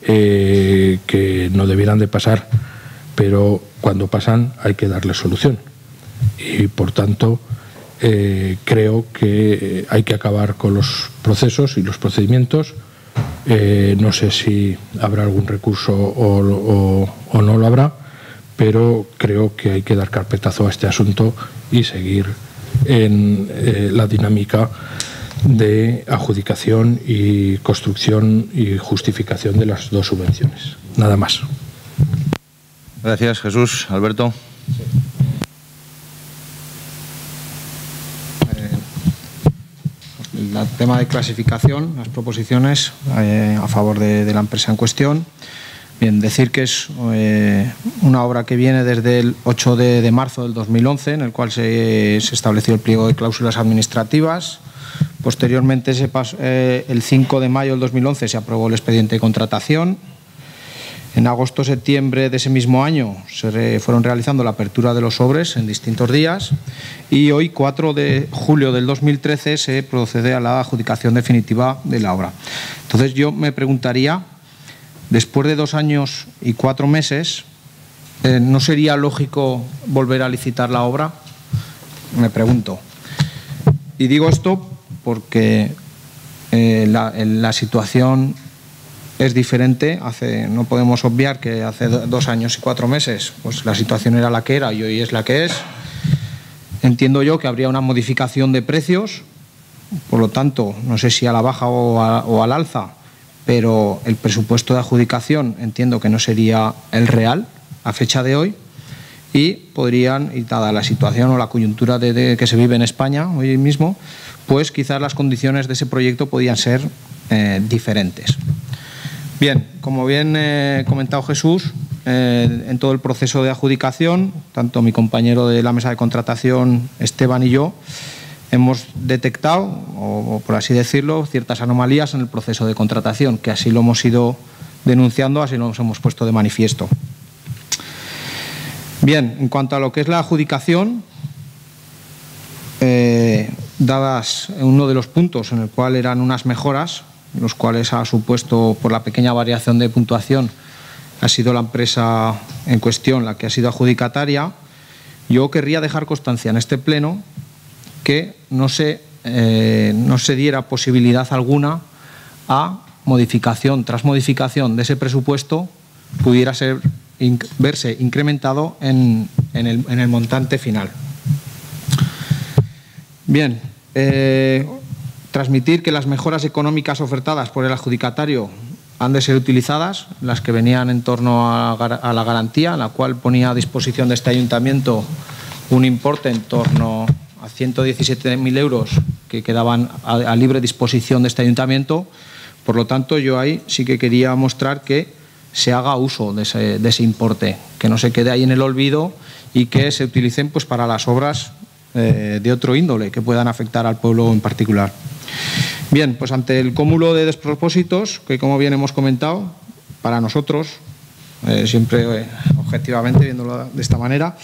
que no debieran de pasar, pero cuando pasan hay que darles solución y por tanto creo que hay que acabar con los procesos y los procedimientos. No sé si habrá algún recurso o no lo habrá, pero creo que hay que dar carpetazo a este asunto y seguir en la dinámica de adjudicación y construcción y justificación de las 2 subvenciones. Nada más. Gracias, Jesús. Alberto. El tema de clasificación, las proposiciones a favor de la empresa en cuestión. Bien, decir que es una obra que viene desde el 8 de marzo del 2011, en el cual se estableció el pliego de cláusulas administrativas. Posteriormente, el 5 de mayo del 2011 se aprobó el expediente de contratación. En agosto-septiembre de ese mismo año se fueron realizando la apertura de los sobres en distintos días y hoy, 4 de julio del 2013, se procede a la adjudicación definitiva de la obra. Entonces yo me preguntaría, después de 2 años y 4 meses, ¿no sería lógico volver a licitar la obra? Me pregunto. Y digo esto porque la situación es diferente. No podemos obviar que hace 2 años y 4 meses pues la situación era la que era y hoy es la que es. Entiendo yo que habría una modificación de precios, por lo tanto, no sé si a la baja o al alza, pero el presupuesto de adjudicación entiendo que no sería el real a fecha de hoy y podrían, y dada la situación o la coyuntura que se vive en España hoy mismo, pues quizás las condiciones de ese proyecto podían ser diferentes. Bien, como bien comentado Jesús, en todo el proceso de adjudicación, tanto mi compañero de la mesa de contratación, Esteban, y yo, hemos detectado, o por así decirlo, ciertas anomalías en el proceso de contratación, que así lo hemos ido denunciando, así lo hemos puesto de manifiesto. Bien, en cuanto a lo que es la adjudicación, dadas uno de los puntos en el cual eran unas mejoras, los cuales ha supuesto, por la pequeña variación de puntuación, ha sido la empresa en cuestión la que ha sido adjudicataria, yo querría dejar constancia en este pleno que no se diera posibilidad alguna a modificación tras modificación de ese presupuesto pudiera verse incrementado en el montante final. Bien, transmitir que las mejoras económicas ofertadas por el adjudicatario han de ser utilizadas, las que venían en torno a la garantía, la cual ponía a disposición de este ayuntamiento un importe en torno a 117.000 euros que quedaban a libre disposición de este ayuntamiento. Por lo tanto, yo ahí sí que quería mostrar que se haga uso de ese importe, que no se quede ahí en el olvido y que se utilicen pues para las obras de otro índole que puedan afectar al pueblo en particular. Bien, pues ante el cúmulo de despropósitos que, como bien hemos comentado, para nosotros, siempre objetivamente viéndolo de esta manera,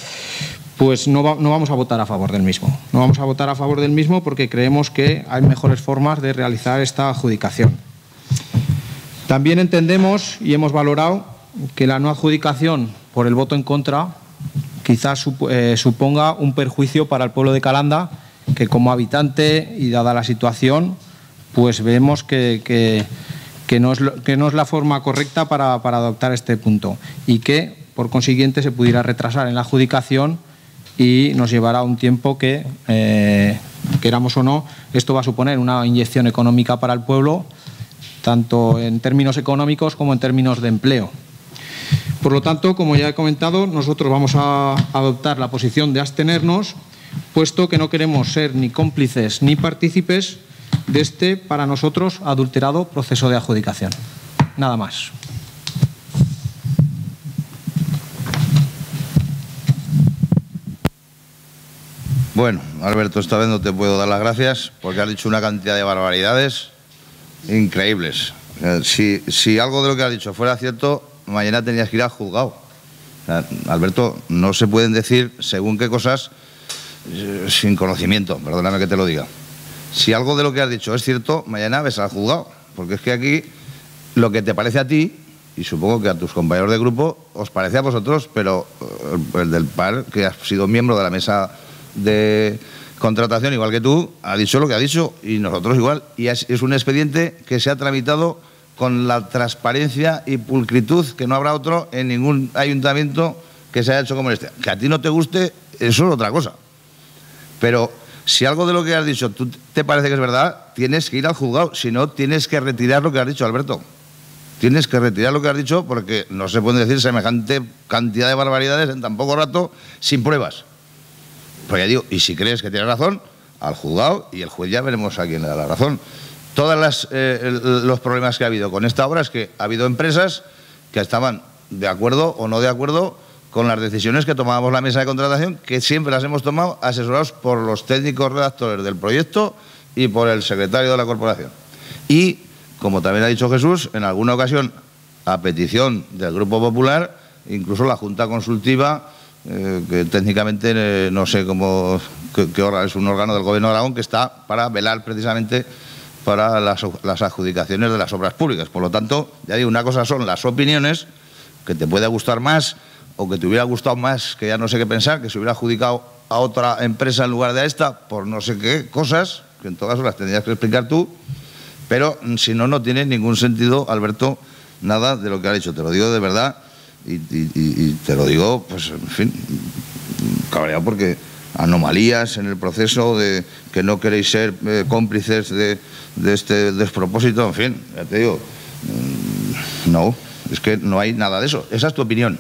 pues no vamos a votar a favor del mismo. No vamos a votar a favor del mismo porque creemos que hay mejores formas de realizar esta adjudicación. También entendemos y hemos valorado que la no adjudicación por el voto en contra quizás suponga un perjuicio para el pueblo de Calanda, que como habitante y dada la situación, pues vemos que no es la forma correcta para adoptar este punto y que, por consiguiente, se pudiera retrasar en la adjudicación y nos llevará un tiempo que, queramos o no, esto va a suponer una inyección económica para el pueblo, tanto en términos económicos como en términos de empleo. Por lo tanto, como ya he comentado, nosotros vamos a adoptar la posición de abstenernos, puesto que no queremos ser ni cómplices ni partícipes de este, para nosotros, adulterado proceso de adjudicación. Nada más. Bueno, Alberto, esta vez no te puedo dar las gracias porque has dicho una cantidad de barbaridades increíbles. Si algo de lo que has dicho fuera cierto, mañana tenías que ir al juzgado. O sea, Alberto, no se pueden decir según qué cosas sin conocimiento, perdóname que te lo diga. Si algo de lo que has dicho es cierto, mañana ves al juzgado, porque es que aquí lo que te parece a ti, y supongo que a tus compañeros de grupo, os parece a vosotros, pero el del PAR, que has sido miembro de la mesa de contratación, igual que tú, ha dicho lo que ha dicho, y nosotros igual, y es un expediente que se ha tramitado con la transparencia y pulcritud que no habrá otro en ningún ayuntamiento que se haya hecho como este. Que a ti no te guste, eso es otra cosa. Pero si algo de lo que has dicho tú te parece que es verdad, tienes que ir al juzgado. Si no, tienes que retirar lo que has dicho, Alberto. Tienes que retirar lo que has dicho porque no se puede decir semejante cantidad de barbaridades en tan poco rato sin pruebas. Pues ya digo, y si crees que tienes razón, al juzgado y el juez ya veremos a quién le da la razón. Todos los problemas que ha habido con esta obra es que ha habido empresas que estaban de acuerdo o no de acuerdo con las decisiones que tomábamos la mesa de contratación, que siempre las hemos tomado asesorados por los técnicos redactores del proyecto y por el secretario de la corporación. Y, como también ha dicho Jesús, en alguna ocasión a petición del Grupo Popular, incluso la Junta Consultiva, que técnicamente no sé cómo, qué órgano, es un órgano del Gobierno de Aragón que está para velar precisamente para las adjudicaciones de las obras públicas. Por lo tanto, ya digo, una cosa son las opiniones, que te puede gustar más o que te hubiera gustado más, que ya no sé qué pensar, que se hubiera adjudicado a otra empresa en lugar de a esta, por no sé qué cosas, que en todo caso las tendrías que explicar tú, pero si no, no tiene ningún sentido, Alberto, nada de lo que has dicho. Te lo digo de verdad y te lo digo, pues, en fin, cabreado porque anomalías en el proceso, de que no queréis ser cómplices de este despropósito, en fin, ya te digo, no, es que no hay nada de eso. Esa es tu opinión.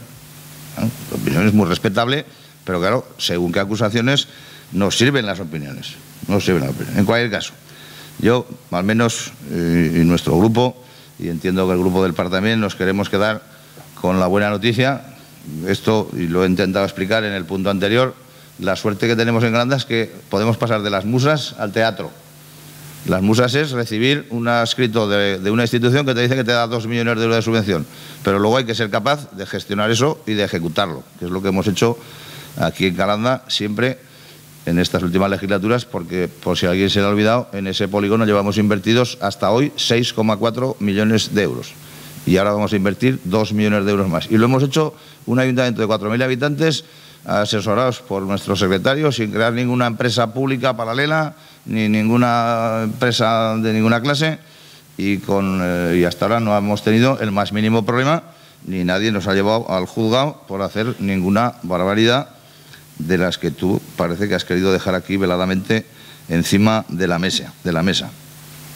Tu opinión es muy respetable, pero claro, según qué acusaciones nos sirven las opiniones. No sirven las opiniones. En cualquier caso, yo, al menos, y nuestro grupo, y entiendo que el grupo del PAR también, nos queremos quedar con la buena noticia. Esto, y lo he intentado explicar en el punto anterior, la suerte que tenemos en Calanda es que podemos pasar de las musas al teatro. Las musas es recibir un escrito de una institución que te dice que te da 2 millones de euros de subvención, pero luego hay que ser capaz de gestionar eso y de ejecutarlo, que es lo que hemos hecho aquí en Calanda siempre en estas últimas legislaturas, porque, por si a alguien se le ha olvidado, en ese polígono llevamos invertidos hasta hoy 6,4 millones de euros. Y ahora vamos a invertir 2 millones de euros más. Y lo hemos hecho un ayuntamiento de 4.000 habitantes, asesorados por nuestros secretarios, sin crear ninguna empresa pública paralela, ni ninguna empresa de ninguna clase, y hasta ahora no hemos tenido el más mínimo problema, ni nadie nos ha llevado al juzgado por hacer ninguna barbaridad de las que tú parece que has querido dejar aquí veladamente encima de la mesa.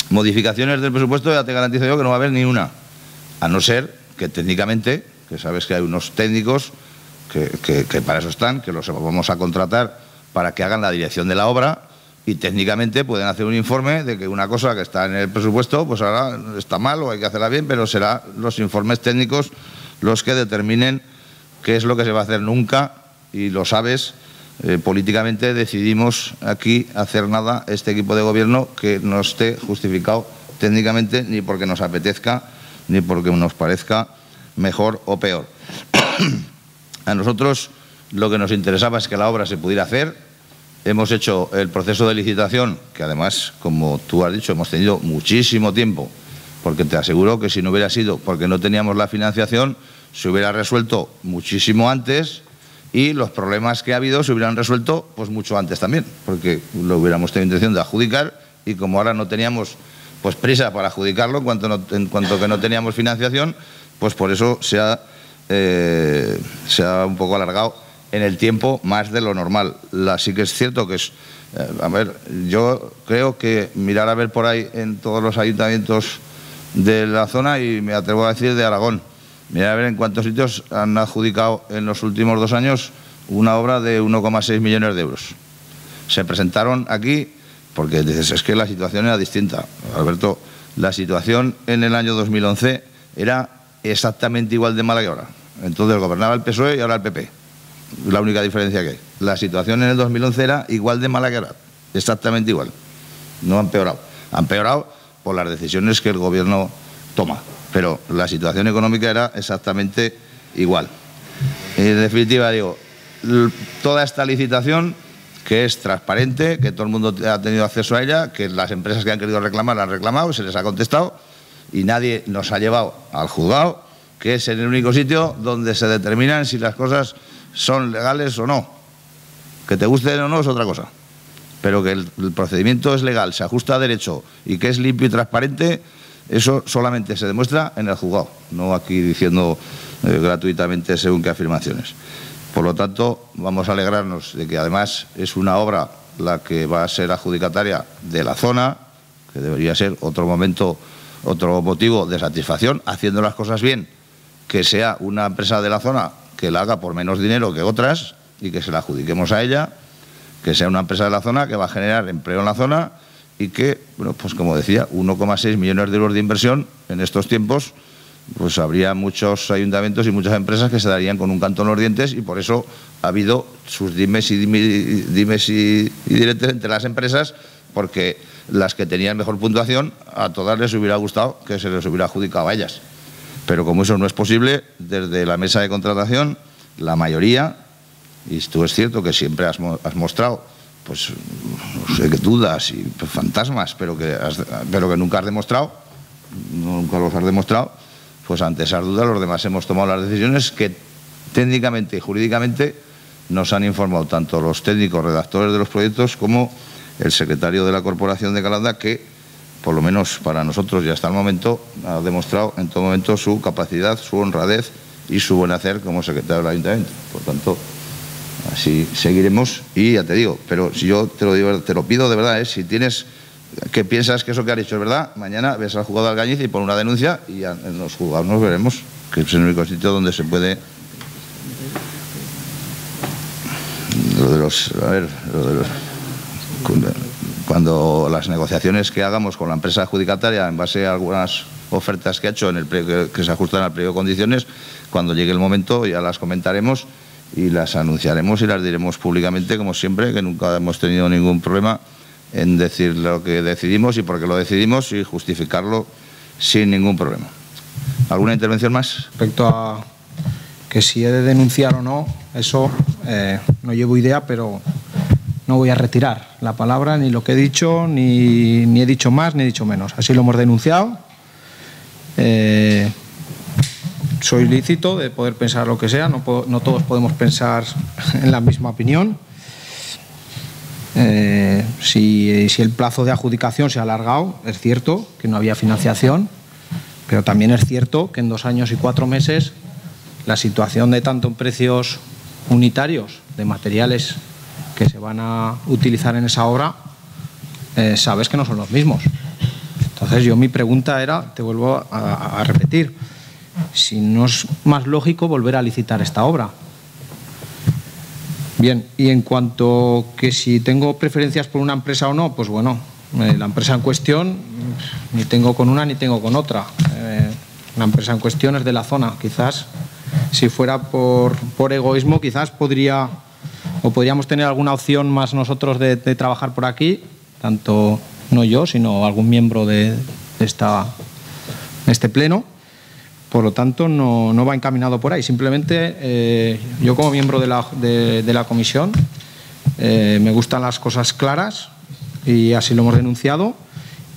Modificaciones del presupuesto, ya te garantizo yo que no va a haber ni una, a no ser que técnicamente, que sabes que hay unos técnicos que para eso están, que los vamos a contratar para que hagan la dirección de la obra, y técnicamente pueden hacer un informe de que una cosa que está en el presupuesto pues ahora está mal o hay que hacerla bien, pero serán los informes técnicos los que determinen qué es lo que se va a hacer. Nunca, y lo sabes, políticamente decidimos aquí hacer nada, este equipo de gobierno, que no esté justificado técnicamente, ni porque nos apetezca, ni porque nos parezca mejor o peor. A nosotros lo que nos interesaba es que la obra se pudiera hacer. Hemos hecho el proceso de licitación, que además, como tú has dicho, hemos tenido muchísimo tiempo, porque te aseguro que si no hubiera sido porque no teníamos la financiación, se hubiera resuelto muchísimo antes, y los problemas que ha habido se hubieran resuelto pues mucho antes también, porque lo hubiéramos tenido intención de adjudicar, y como ahora no teníamos pues prisa para adjudicarlo en cuanto que no teníamos financiación, pues por eso se ha un poco alargado en el tiempo más de lo normal. Sí que es cierto que es... a ver, yo creo que mirar a ver por ahí en todos los ayuntamientos de la zona, y me atrevo a decir de Aragón, mirar a ver en cuántos sitios han adjudicado en los últimos 2 años una obra de 1,6 millones de euros. Se presentaron aquí porque dices, es que la situación era distinta. Alberto, la situación en el año 2011 era exactamente igual de mala que ahora. Entonces gobernaba el PSOE y ahora el PP. La única diferencia que hay. La situación en el 2011 era igual de mala que ahora. Exactamente igual. No han empeorado. Han empeorado por las decisiones que el gobierno toma. Pero la situación económica era exactamente igual. En definitiva, digo, toda esta licitación, que es transparente, que todo el mundo ha tenido acceso a ella, que las empresas que han querido reclamar la han reclamado, se les ha contestado, y nadie nos ha llevado al juzgado, que es el único sitio donde se determinan si las cosas son legales o no. Que te guste o no es otra cosa, pero que el procedimiento es legal, se ajusta a derecho y que es limpio y transparente, eso solamente se demuestra en el juzgado, no aquí diciendo gratuitamente según qué afirmaciones. Por lo tanto, vamos a alegrarnos de que además es una obra la que va a ser adjudicataria de la zona, que debería ser otro motivo de satisfacción, haciendo las cosas bien, que sea una empresa de la zona que la haga por menos dinero que otras y que se la adjudiquemos a ella, que sea una empresa de la zona que va a generar empleo en la zona y que, bueno, pues como decía, 1,6 millones de euros de inversión en estos tiempos, pues habría muchos ayuntamientos y muchas empresas que se darían con un canto en los dientes, y por eso ha habido sus dimes y diretes entre las empresas, porque las que tenían mejor puntuación, a todas les hubiera gustado que se les hubiera adjudicado a ellas. Pero como eso no es posible, desde la mesa de contratación, la mayoría, y tú es cierto que siempre has mostrado, pues, no sé, que dudas y fantasmas, pero que nunca has demostrado, nunca los has demostrado, pues ante esas dudas los demás hemos tomado las decisiones que técnicamente y jurídicamente nos han informado tanto los técnicos redactores de los proyectos como el secretario de la Corporación de Calanda, que por lo menos para nosotros y hasta el momento ha demostrado en todo momento su capacidad, su honradez y su buen hacer como secretario del Ayuntamiento. Por tanto, así seguiremos. Y ya te digo, pero si yo te lo digo, te lo pido de verdad, si tienes que piensas que eso que has dicho es verdad, mañana ves al juzgado de Algañiz y pon una denuncia y ya en los juzgados nos veremos, que es el único sitio donde se puede. Cuando las negociaciones que hagamos con la empresa adjudicataria en base a algunas ofertas que ha hecho en el que se ajustan al pliego de condiciones, cuando llegue el momento ya las comentaremos y las anunciaremos y las diremos públicamente, como siempre, que nunca hemos tenido ningún problema en decir lo que decidimos y por qué lo decidimos y justificarlo sin ningún problema. ¿Alguna intervención más? Respecto a que si he de denunciar o no, eso no llevo idea, pero no voy a retirar la palabra, ni lo que he dicho, ni he dicho más, ni he dicho menos. Así lo hemos denunciado. Soy lícito de poder pensar lo que sea, no todos podemos pensar en la misma opinión. Si el plazo de adjudicación se ha alargado, es cierto que no había financiación, pero también es cierto que en 2 años y 4 meses la situación de tanto en precios unitarios de materiales que se van a utilizar en esa obra, sabes que no son los mismos. Entonces mi pregunta era, te vuelvo a repetir, si no es más lógico volver a licitar esta obra. Bien, y en cuanto que si tengo preferencias por una empresa o no, pues bueno, la empresa en cuestión ni tengo con una ni tengo con otra. La empresa en cuestión es de la zona. Quizás si fuera por egoísmo, quizás podríamos tener alguna opción más nosotros de trabajar por aquí, tanto no yo, sino algún miembro de este pleno. Por lo tanto, no va encaminado por ahí. Simplemente, yo como miembro de la comisión, me gustan las cosas claras y así lo hemos denunciado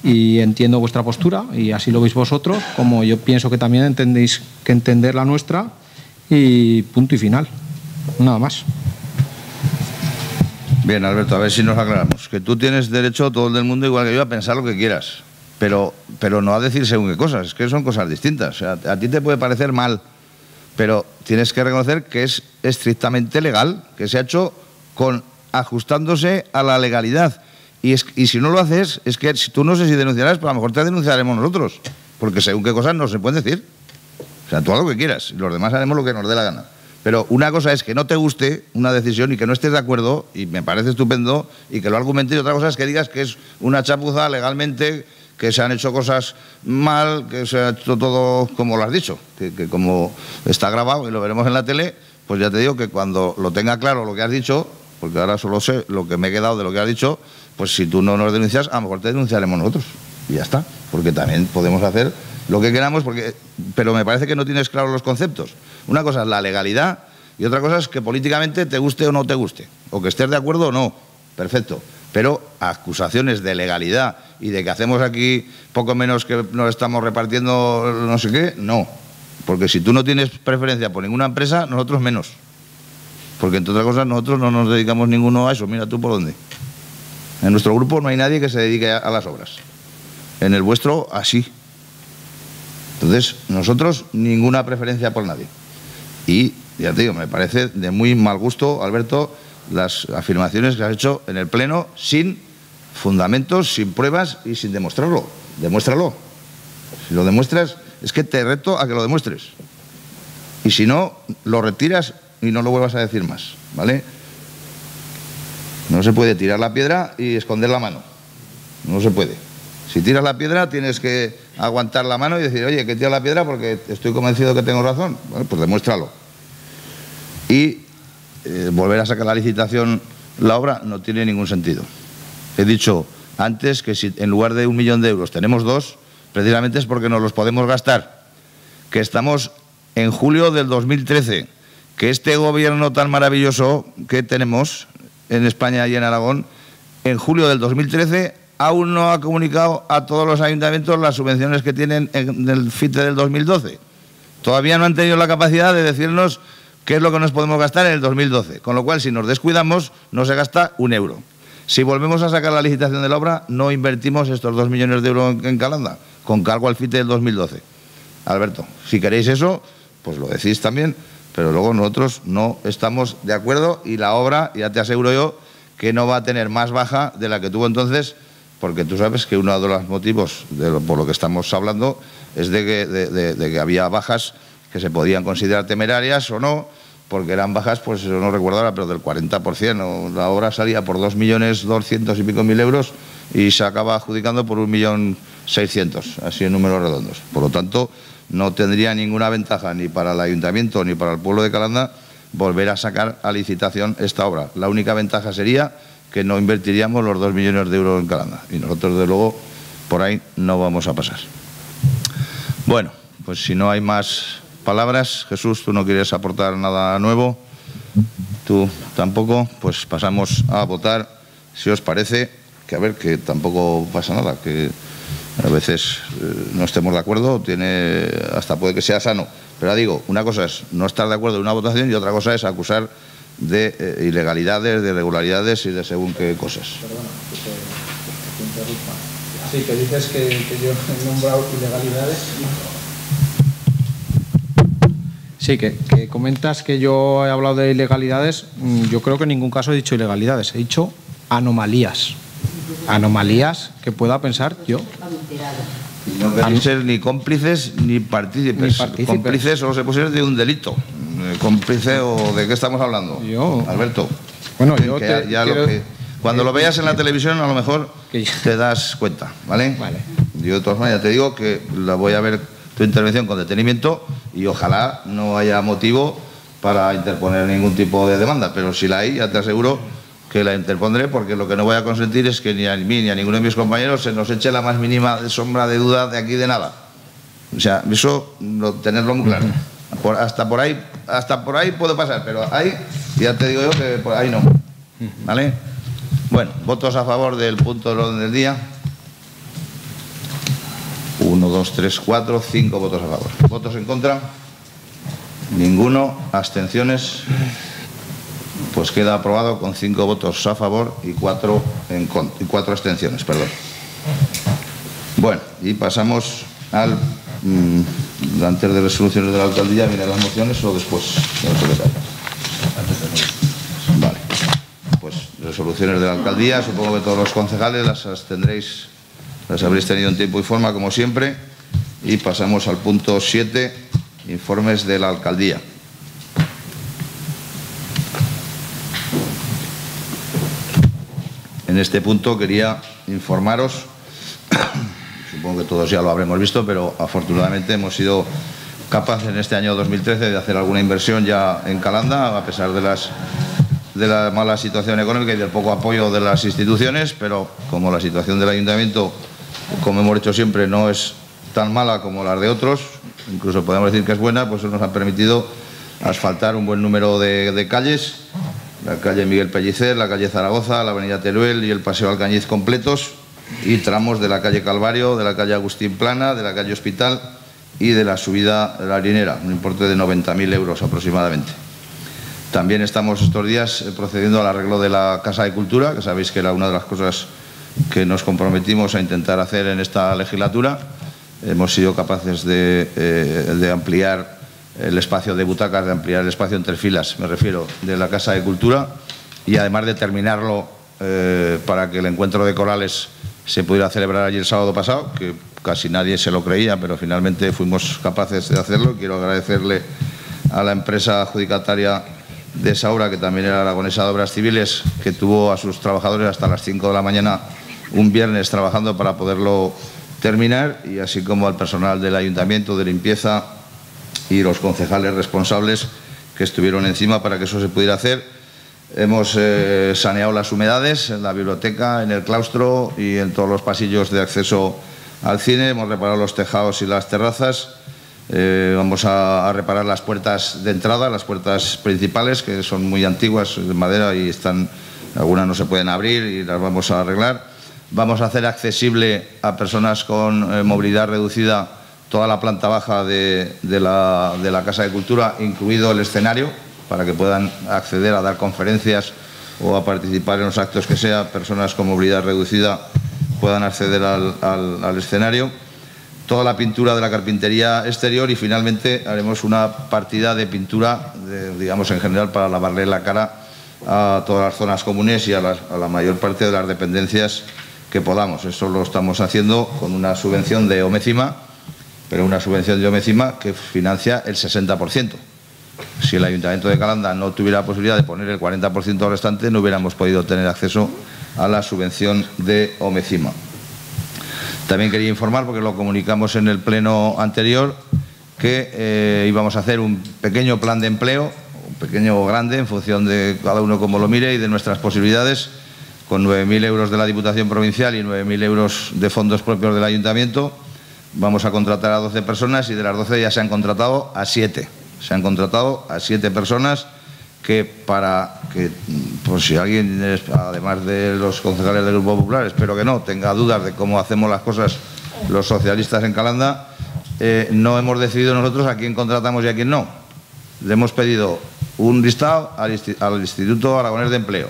y entiendo vuestra postura y así lo veis vosotros, como yo pienso que también entendéis que entender la nuestra y punto y final. Nada más. Bien, Alberto, a ver si nos aclaramos. Que tú tienes derecho, todo el del mundo, igual que yo, a pensar lo que quieras. Pero no a decir según qué cosas, es que son cosas distintas. O sea, a ti te puede parecer mal, pero tienes que reconocer que es estrictamente legal, que se ha hecho ajustándose a la legalidad. Y si no lo haces, es que si tú no sé si denunciarás, pero a lo mejor te denunciaremos nosotros, porque según qué cosas no se pueden decir. O sea, tú haz lo que quieras, y los demás haremos lo que nos dé la gana. Pero una cosa es que no te guste una decisión y que no estés de acuerdo, y me parece estupendo, y que lo argumentes, y otra cosa es que digas que es una chapuza legalmente, que se han hecho cosas mal, que se ha hecho todo como lo has dicho, que como está grabado y lo veremos en la tele, pues ya te digo que cuando lo tenga claro lo que has dicho, porque ahora solo sé lo que me he quedado de lo que has dicho, pues si tú no nos denuncias, a lo mejor te denunciaremos nosotros, y ya está, porque también podemos hacer lo que queramos, pero me parece que no tienes claros los conceptos. Una cosa es la legalidad y otra cosa es que políticamente te guste o no te guste, o que estés de acuerdo o no, perfecto. Pero acusaciones de legalidad y de que hacemos aquí poco menos que nos estamos repartiendo no sé qué, no. Porque si tú no tienes preferencia por ninguna empresa, nosotros menos. Porque entre otras cosas nosotros no nos dedicamos ninguno a eso, mira tú por dónde. En nuestro grupo no hay nadie que se dedique a las obras. En el vuestro, así. Entonces, nosotros ninguna preferencia por nadie. Y, ya te digo, me parece de muy mal gusto, Alberto, las afirmaciones que has hecho en el Pleno sin fundamentos, sin pruebas y sin demostrarlo. Demuéstralo. Si lo demuestras, es que te reto a que lo demuestres. Y si no, lo retiras y no lo vuelvas a decir más, ¿vale? No se puede tirar la piedra y esconder la mano. No se puede. Si tiras la piedra, tienes que aguantar la mano y decir, oye, que tiras la piedra porque estoy convencido de que tengo razón. Bueno, pues demuéstralo. Y volver a sacar la licitación la obra no tiene ningún sentido. He dicho antes que si en lugar de 1 millón de euros tenemos 2, precisamente es porque nos los podemos gastar. que estamos en julio del 2013, que este gobierno tan maravilloso que tenemos en España y en Aragón, en julio del 2013 aún no ha comunicado a todos los ayuntamientos las subvenciones que tienen en el FITE del 2012. Todavía no han tenido la capacidad de decirnos qué es lo que nos podemos gastar en el 2012, con lo cual si nos descuidamos no se gasta un euro. Si volvemos a sacar la licitación de la obra, no invertimos estos 2 millones de euros en Calanda, con cargo al FITE del 2012. Alberto, si queréis eso, pues lo decís también, pero luego nosotros no estamos de acuerdo y la obra, ya te aseguro yo, que no va a tener más baja de la que tuvo entonces, porque tú sabes que uno de los motivos por lo que estamos hablando es de que había bajas que se podían considerar temerarias o no, porque eran bajas, pues no recuerdo ahora, pero del 40%. La obra salía por 2.200.000 y pico euros y se acaba adjudicando por 1.600.000, así en números redondos. Por lo tanto, no tendría ninguna ventaja ni para el ayuntamiento ni para el pueblo de Calanda volver a sacar a licitación esta obra. La única ventaja sería que no invertiríamos los 2 millones de euros en Calanda. Y nosotros, desde luego, por ahí no vamos a pasar. Bueno, pues si no hay más palabras, Jesús, tú no quieres aportar nada nuevo, tú tampoco, pues pasamos a votar, si os parece, que a ver, que tampoco pasa nada, que a veces no estemos de acuerdo, hasta puede que sea sano, pero digo, una cosa es no estar de acuerdo en una votación y otra cosa es acusar de ilegalidades, de irregularidades y de según qué cosas. Perdona, que te interrumpa. Sí, que dices que yo he nombrado ilegalidades. Sí, que comentas que yo he hablado de ilegalidades. Yo creo que en ningún caso he dicho ilegalidades, he dicho anomalías. Anomalías que pueda pensar yo. Y no queréis ser ni cómplices ni partícipes. Cómplices solo se puede ser de un delito. ¿Cómplice o de qué estamos hablando? Yo, Alberto. Bueno, yo cuando lo veas en la televisión a lo mejor te das cuenta, ¿vale? Vale. Yo de todas maneras te digo que la voy a ver tu intervención con detenimiento y ojalá no haya motivo para interponer ningún tipo de demanda, pero si la hay, ya te aseguro que la interpondré, porque lo que no voy a consentir es que ni a mí ni a ninguno de mis compañeros se nos eche la más mínima sombra de duda de aquí de nada. O sea, eso tenerlo muy claro. Hasta por ahí puede pasar, pero ahí ya te digo yo que por ahí no. ¿Vale? Bueno, votos a favor del punto del orden del día. 1, 2, 3, 4, 5 votos a favor. ¿Votos en contra? Ninguno. ¿Abstenciones? Pues queda aprobado con 5 votos a favor y 4 abstenciones, perdón. Bueno, y pasamos al antes de resoluciones de la alcaldía. ¿Vienen las mociones o después, señor secretario? Vale. Pues resoluciones de la alcaldía, supongo que todos los concejales las habréis tenido en tiempo y forma, como siempre, y pasamos al punto 7, informes de la alcaldía. En este punto quería informaros, supongo que todos ya lo habremos visto, pero afortunadamente hemos sido capaces en este año 2013 de hacer alguna inversión ya en Calanda, a pesar de la mala situación económica y del poco apoyo de las instituciones, pero como la situación del ayuntamiento, como hemos dicho siempre, no es tan mala como las de otros, incluso podemos decir que es buena, pues eso nos ha permitido asfaltar un buen número de calles, la calle Miguel Pellicer, la calle Zaragoza, la avenida Teruel y el paseo Alcañiz completos, y tramos de la calle Calvario, de la calle Agustín Plana, de la calle Hospital y de la subida de la Harinera, un importe de 90.000 euros aproximadamente. También estamos estos días procediendo al arreglo de la Casa de Cultura, que sabéis que era una de las cosas que nos comprometimos a intentar hacer en esta legislatura. Hemos sido capaces de ampliar el espacio de butacas, de ampliar el espacio entre filas, me refiero, de la Casa de Cultura, y además de terminarlo para que el encuentro de corales se pudiera celebrar allí el sábado pasado, que casi nadie se lo creía, pero finalmente fuimos capaces de hacerlo. Quiero agradecerle a la empresa adjudicataria de esa obra, que también era Aragonesa de Obras Civiles, que tuvo a sus trabajadores hasta las 5 de la mañana un viernes trabajando para poderlo terminar, y así como al personal del ayuntamiento de limpieza y los concejales responsables que estuvieron encima para que eso se pudiera hacer. Hemos saneado las humedades en la biblioteca, en el claustro y en todos los pasillos de acceso al cine. Hemos reparado los tejados y las terrazas. Vamos a reparar las puertas de entrada, las puertas principales, que son muy antiguas, de madera, y algunas no se pueden abrir y las vamos a arreglar. Vamos a hacer accesible a personas con movilidad reducida toda la planta baja de la Casa de Cultura, incluido el escenario, para que puedan acceder a dar conferencias o a participar en los actos que sea. Personas con movilidad reducida puedan acceder al escenario. Toda la pintura de la carpintería exterior y finalmente haremos una partida de pintura, digamos en general, para lavarle la cara a todas las zonas comunes y a la mayor parte de las dependencias que podamos. Eso lo estamos haciendo con una subvención de Omecima, pero una subvención de Omecima que financia el 60%. Si el Ayuntamiento de Calanda no tuviera la posibilidad de poner el 40% restante, no hubiéramos podido tener acceso a la subvención de Omecima. También quería informar, porque lo comunicamos en el pleno anterior, que íbamos a hacer un pequeño plan de empleo, un pequeño o grande, en función de cada uno como lo mire y de nuestras posibilidades, con 9.000 euros de la Diputación Provincial y 9.000 euros de fondos propios del Ayuntamiento. Vamos a contratar a 12 personas y de las 12 ya se han contratado a 7. Se han contratado a 7 personas que, para que, pues si alguien, además de los concejales del Grupo Popular, espero que no, tenga dudas de cómo hacemos las cosas los socialistas en Calanda, no hemos decidido nosotros a quién contratamos y a quién no. Le hemos pedido un listado al Instituto Aragonés de Empleo,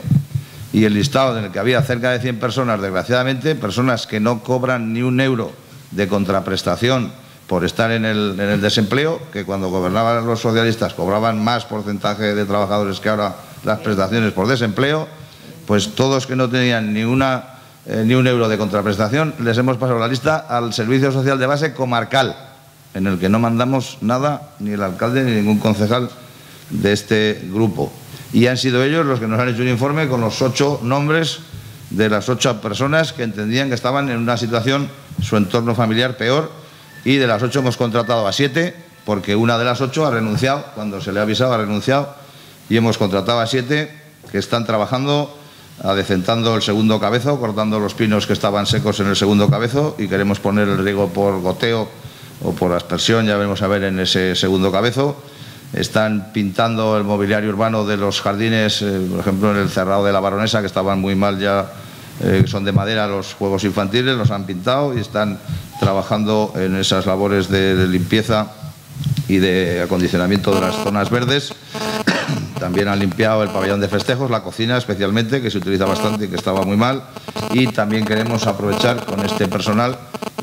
y el listado en el que había cerca de 100 personas, desgraciadamente, personas que no cobran ni un euro de contraprestación por estar en el desempleo, que cuando gobernaban los socialistas cobraban más porcentaje de trabajadores que ahora las prestaciones por desempleo, pues todos que no tenían ni un euro de contraprestación, les hemos pasado la lista al Servicio Social de Base Comarcal, en el que no mandamos nada, ni el alcalde ni ningún concejal de este grupo. Y han sido ellos los que nos han hecho un informe con los 8 nombres de las 8 personas que entendían que estaban en una situación, su entorno familiar, peor. Y de las 8 hemos contratado a 7, porque una de las 8 ha renunciado, cuando se le ha avisado ha renunciado, y hemos contratado a 7 que están trabajando, adecentando el segundo cabezo, cortando los pinos que estaban secos en el segundo cabezo, y queremos poner el riego por goteo o por aspersión, ya veremos a ver, en ese segundo cabezo. Están pintando el mobiliario urbano de los jardines, por ejemplo en el cerrado de la Baronesa, que estaban muy mal ya, son de madera los juegos infantiles, los han pintado y están trabajando en esas labores de limpieza y de acondicionamiento de las zonas verdes. También han limpiado el pabellón de festejos, la cocina especialmente, que se utiliza bastante y que estaba muy mal. Y también queremos aprovechar con este personal,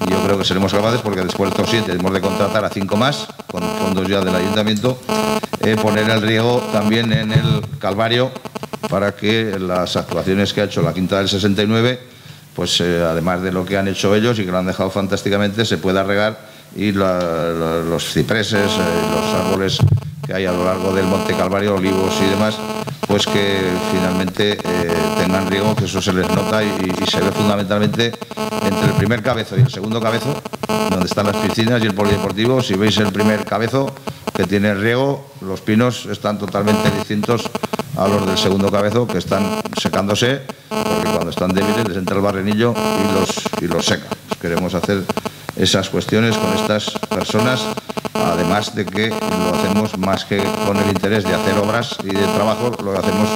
y yo creo que seremos capaces, porque después de estos 7 hemos de contratar a 5 más, con fondos ya del Ayuntamiento, poner el riego también en el Calvario, para que las actuaciones que ha hecho la Quinta del 69, pues además de lo que han hecho ellos y que lo han dejado fantásticamente, se pueda regar, y los cipreses, los árboles que hay a lo largo del Monte Calvario, olivos y demás, pues que finalmente tengan riego, que eso se les nota y se ve fundamentalmente entre el primer cabezo y el segundo cabezo, donde están las piscinas y el polideportivo. Si veis el primer cabezo, que tiene riego, los pinos están totalmente distintos a los del segundo cabezo, que están secándose, porque cuando están débiles les entra el barrenillo y los seca. Pues queremos hacer esas cuestiones con estas personas, además de que lo hacemos más que con el interés de hacer obras y de trabajo, lo hacemos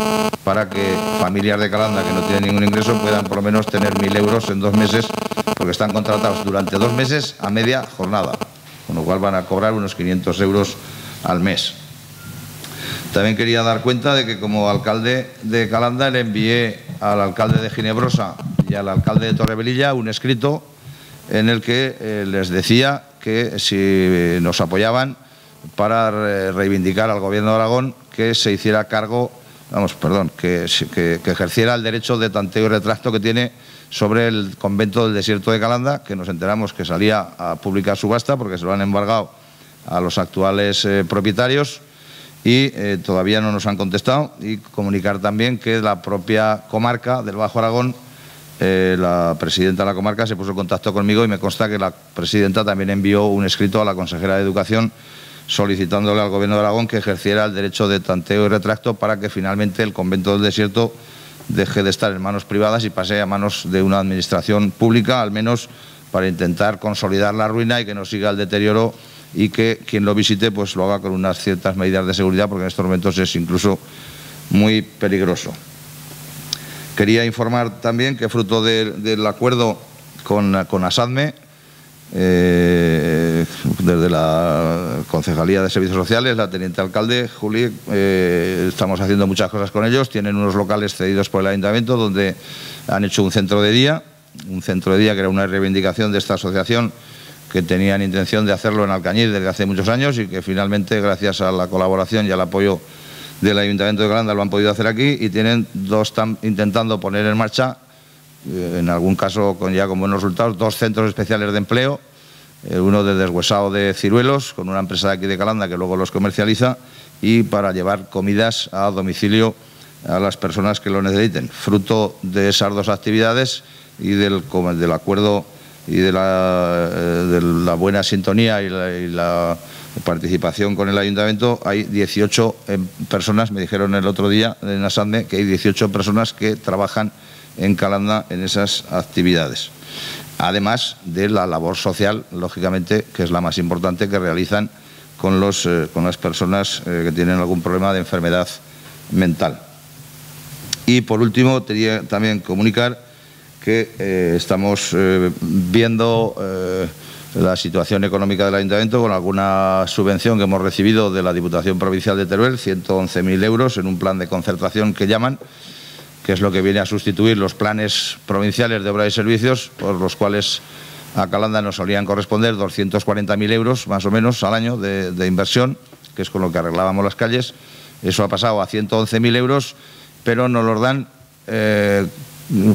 para que familias de Calanda que no tienen ningún ingreso puedan por lo menos tener 1.000 euros en 2 meses, porque están contratados durante 2 meses a media jornada, con lo cual van a cobrar unos 500 euros al mes. También quería dar cuenta de que, como alcalde de Calanda, le envié al alcalde de Ginebrosa y al alcalde de Torrevelilla un escrito en el que les decía que si nos apoyaban para reivindicar al Gobierno de Aragón que se hiciera cargo, que ejerciera el derecho de tanteo y retracto que tiene sobre el convento del desierto de Calanda, que nos enteramos que salía a pública subasta porque se lo han embargado a los actuales propietarios, y todavía no nos han contestado. Y comunicar también que la propia comarca del Bajo Aragón, la presidenta de la comarca se puso en contacto conmigo, y me consta que la presidenta también envió un escrito a la consejera de Educación solicitándole al Gobierno de Aragón que ejerciera el derecho de tanteo y retracto para que finalmente el convento del desierto deje de estar en manos privadas y pase a manos de una administración pública, al menos para intentar consolidar la ruina y que no siga el deterioro y que quien lo visite pues lo haga con unas ciertas medidas de seguridad, porque en estos momentos es incluso muy peligroso. Quería informar también que fruto del acuerdo con ASADME, desde la Concejalía de Servicios Sociales, la teniente alcalde, Juli, estamos haciendo muchas cosas con ellos. Tienen unos locales cedidos por el Ayuntamiento donde han hecho un centro de día que era una reivindicación de esta asociación, que tenían intención de hacerlo en Alcañiz desde hace muchos años y que finalmente, gracias a la colaboración y al apoyo del Ayuntamiento de Calanda, lo han podido hacer aquí, y están intentando poner en marcha, en algún caso ya con buenos resultados, 2 centros especiales de empleo, uno de deshuesado de ciruelos con una empresa de aquí de Calanda que luego los comercializa, y para llevar comidas a domicilio a las personas que lo necesiten. Fruto de esas 2 actividades y del acuerdo y de la buena sintonía y la participación con el Ayuntamiento, hay 18 personas, me dijeron el otro día en ASADME, que hay 18 personas que trabajan en Calanda en esas actividades. Además de la labor social, lógicamente, que es la más importante, que realizan con las personas que tienen algún problema de enfermedad mental. Y por último, quería también comunicar que estamos viendo la situación económica del Ayuntamiento con alguna subvención que hemos recibido de la Diputación Provincial de Teruel, 111.000 euros en un plan de concertación que llaman, que es lo que viene a sustituir los planes provinciales de obras y servicios, por los cuales a Calanda nos solían corresponder 240.000 euros más o menos al año de inversión, que es con lo que arreglábamos las calles. Eso ha pasado a 111.000 euros, pero nos los dan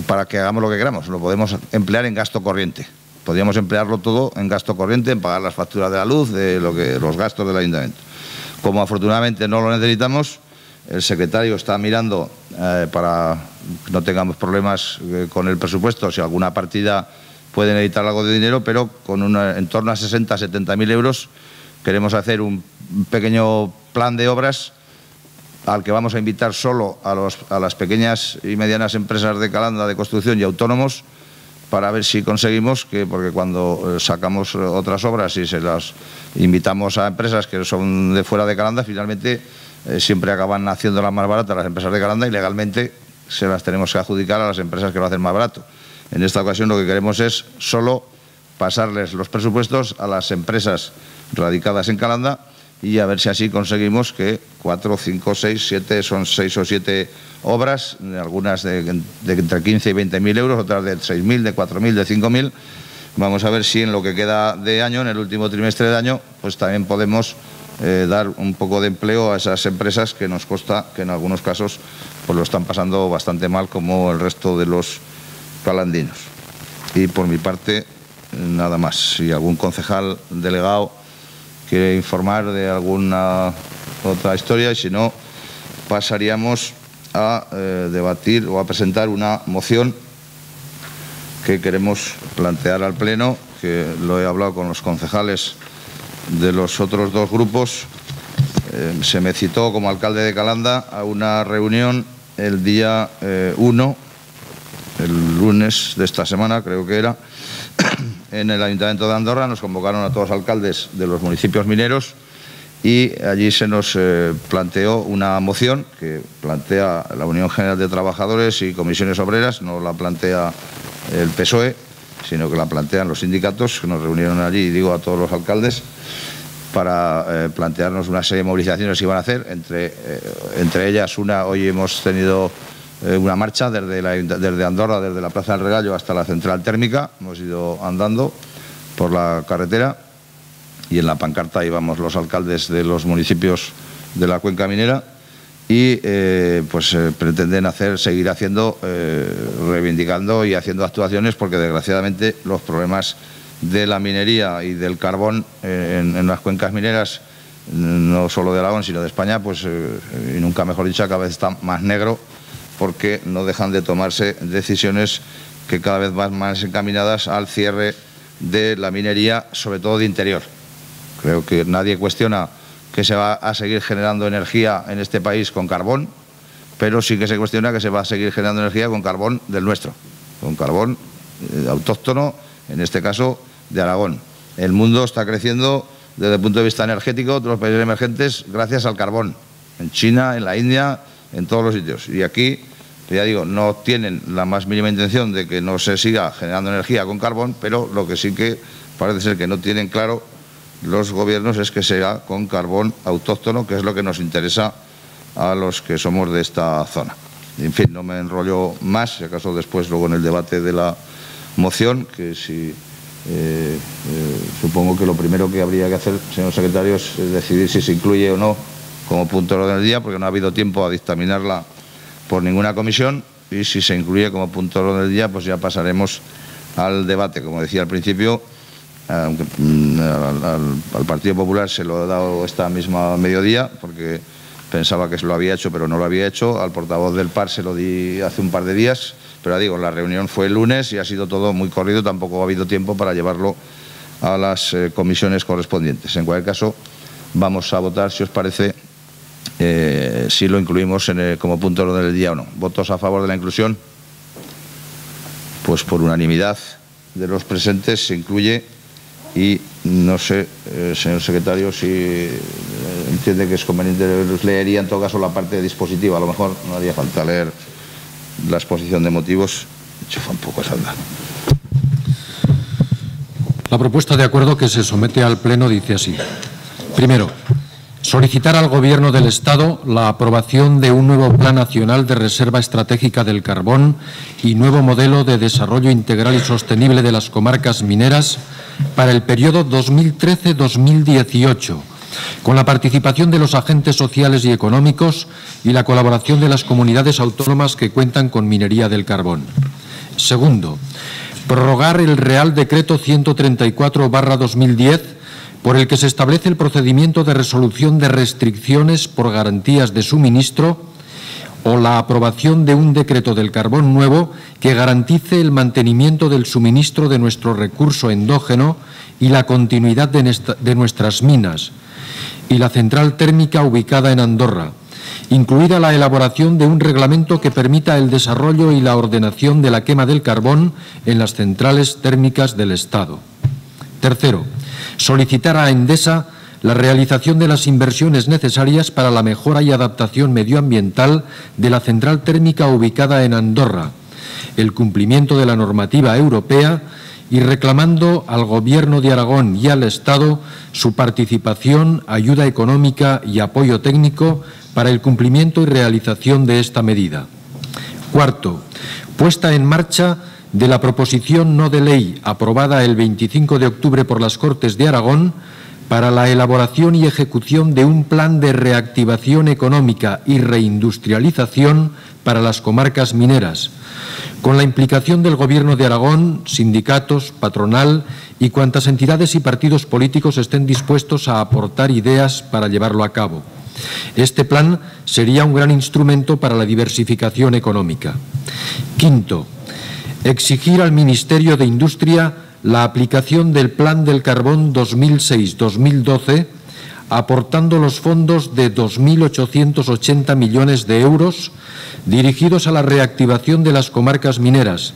para que hagamos lo que queramos. Lo podemos emplear en gasto corriente. Podríamos emplearlo todo en gasto corriente, en pagar las facturas de la luz, los gastos del Ayuntamiento. Como afortunadamente no lo necesitamos, el secretario está mirando para que no tengamos problemas con el presupuesto, si alguna partida puede necesitar algo de dinero, pero con en torno a 60.000-70.000 euros queremos hacer un pequeño plan de obras al que vamos a invitar solo a las pequeñas y medianas empresas de Calanda de construcción y autónomos, para ver si conseguimos porque cuando sacamos otras obras y se las invitamos a empresas que son de fuera de Calanda, finalmente siempre acaban haciéndolas más baratas las empresas de Calanda, y legalmente se las tenemos que adjudicar a las empresas que lo hacen más barato. En esta ocasión lo que queremos es solo pasarles los presupuestos a las empresas radicadas en Calanda, y a ver si así conseguimos que 4, 5, 6, 7, son 6 o 7 obras, algunas de entre 15 y 20.000 euros, otras de 6.000, de 4.000, de 5.000. Vamos a ver si en lo que queda de año, en el último trimestre de año, pues también podemos dar un poco de empleo a esas empresas que nos consta que en algunos casos pues lo están pasando bastante mal, como el resto de los calandinos. Y por mi parte, nada más. Si algún concejal delegado quiere informar de alguna otra historia, y si no, pasaríamos a debatir o a presentar una moción que queremos plantear al Pleno, que lo he hablado con los concejales de los otros 2 grupos. Se me citó como alcalde de Calanda a una reunión el día 1, el lunes de esta semana creo que era, en el Ayuntamiento de Andorra. Nos convocaron a todos los alcaldes de los municipios mineros, y allí se nos planteó una moción que plantea la Unión General de Trabajadores y Comisiones Obreras, no la plantea el PSOE, sino que la plantean los sindicatos, que nos reunieron allí, y digo a todos los alcaldes, para plantearnos una serie de movilizaciones que iban a hacer, entre ellas hoy hemos tenido una marcha desde Andorra, desde la Plaza del Regallo hasta la central térmica. Hemos ido andando por la carretera, y en la pancarta íbamos los alcaldes de los municipios de la cuenca minera, y pretenden seguir haciendo, reivindicando y haciendo actuaciones, porque desgraciadamente los problemas de la minería y del carbón en las cuencas mineras, no solo de Aragón sino de España, y nunca mejor dicho, cada vez está más negro, porque no dejan de tomarse decisiones que cada vez van más encaminadas al cierre de la minería, sobre todo de interior. Creo que nadie cuestiona que se va a seguir generando energía en este país con carbón, pero sí que se cuestiona que se va a seguir generando energía con carbón del nuestro, con carbón autóctono, en este caso de Aragón. El mundo está creciendo desde el punto de vista energético de los países emergentes gracias al carbón, en China, en la India, en todos los sitios. Y aquí, ya digo, no tienen la más mínima intención de que no se siga generando energía con carbón, pero lo que sí que parece ser que no tienen claro los gobiernos es que sea con carbón autóctono, que es lo que nos interesa a los que somos de esta zona. En fin, no me enrollo más, si acaso después luego en el debate de la moción, que si supongo que lo primero que habría que hacer, señor secretario, es decidir si se incluye o no como punto de orden del día, porque no ha habido tiempo a dictaminarla por ninguna comisión, y si se incluye como punto de orden del día, pues ya pasaremos al debate. Como decía al principio, aunque al Partido Popular se lo he dado esta misma mediodía, porque pensaba que se lo había hecho, pero no lo había hecho. Al portavoz del PAR se lo di hace un par de días, pero digo, la reunión fue el lunes y ha sido todo muy corrido, tampoco ha habido tiempo para llevarlo a las comisiones correspondientes. En cualquier caso, vamos a votar, si os parece, si lo incluimos como punto de orden del día o no. ¿Votos a favor de la inclusión? Pues por unanimidad de los presentes se incluye. Y no sé, señor secretario, si entiende que es conveniente, leería en todo caso la parte dispositiva. A lo mejor no haría falta leer la exposición de motivos. Chufa un poco esa andar. La propuesta de acuerdo que se somete al Pleno dice así. Primero, solicitar al Gobierno del Estado la aprobación de un nuevo Plan Nacional de Reserva Estratégica del Carbón y nuevo modelo de desarrollo integral y sostenible de las comarcas mineras para el periodo 2013-2018, con la participación de los agentes sociales y económicos y la colaboración de las comunidades autónomas que cuentan con minería del carbón. Segundo, prorrogar el Real Decreto 134/2010, por el que se establece el procedimiento de resolución de restricciones por garantías de suministro, o la aprobación de un decreto del carbón nuevo que garantice el mantenimiento del suministro de nuestro recurso endógeno y la continuidad de nuestras minas, y la central térmica ubicada en Andorra, incluida la elaboración de un reglamento que permita el desarrollo y la ordenación de la quema del carbón en las centrales térmicas del Estado. Tercero, solicitar a Endesa la realización de las inversiones necesarias para la mejora y adaptación medioambiental de la central térmica ubicada en Andorra, el cumplimiento de la normativa europea y reclamando al Gobierno de Aragón y al Estado su participación, ayuda económica y apoyo técnico para el cumplimiento y realización de esta medida. Cuarto, puesta en marcha de la proposición no de ley aprobada el 25 de octubre por las Cortes de Aragón para la elaboración y ejecución de un plan de reactivación económica y reindustrialización para las comarcas mineras, con la implicación del Gobierno de Aragón, sindicatos, patronal y cuantas entidades y partidos políticos estén dispuestos a aportar ideas para llevarlo a cabo. Este plan sería un gran instrumento para la diversificación económica. Quinto, exigir al Ministerio de Industria la aplicación del Plan del Carbón 2006-2012, aportando los fondos de 2.880 millones de euros dirigidos a la reactivación de las comarcas mineras,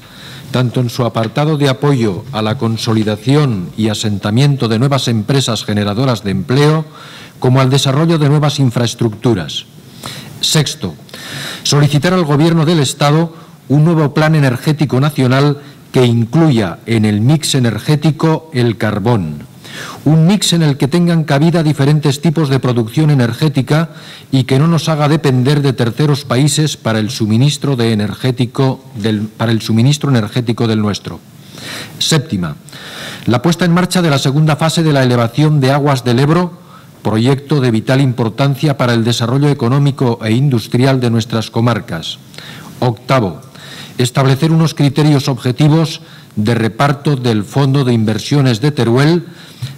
tanto en su apartado de apoyo a la consolidación y asentamiento de nuevas empresas generadoras de empleo, como al desarrollo de nuevas infraestructuras. Sexto, solicitar al Gobierno del Estado un nuevo plan energético nacional que incluya en el mix energético el carbón. Un mix en el que tengan cabida diferentes tipos de producción energética y que no nos haga depender de terceros países para el suministro energético del nuestro. Séptima, la puesta en marcha de la segunda fase de la elevación de aguas del Ebro, proyecto de vital importancia para el desarrollo económico e industrial de nuestras comarcas. Octavo, establecer unos criterios objetivos de reparto del Fondo de Inversiones de Teruel,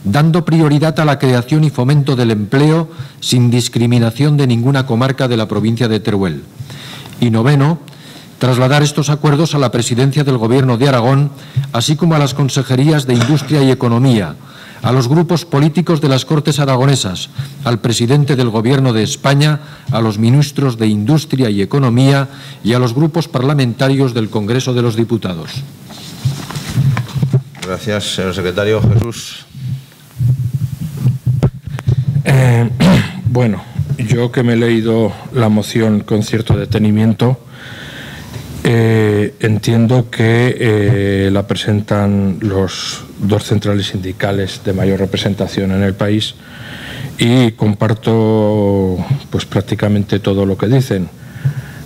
dando prioridad a la creación y fomento del empleo sin discriminación de ninguna comarca de la provincia de Teruel. Y noveno, trasladar estos acuerdos a la Presidencia del Gobierno de Aragón, así como a las consejerías de Industria y Economía, a los grupos políticos de las Cortes aragonesas, al presidente del Gobierno de España, a los ministros de Industria y Economía y a los grupos parlamentarios del Congreso de los Diputados. Gracias, señor secretario. Jesús. Bueno, yo que me he leído la moción con cierto detenimiento, entiendo que la presentan los dos centrales sindicales de mayor representación en el país y comparto pues prácticamente todo lo que dicen.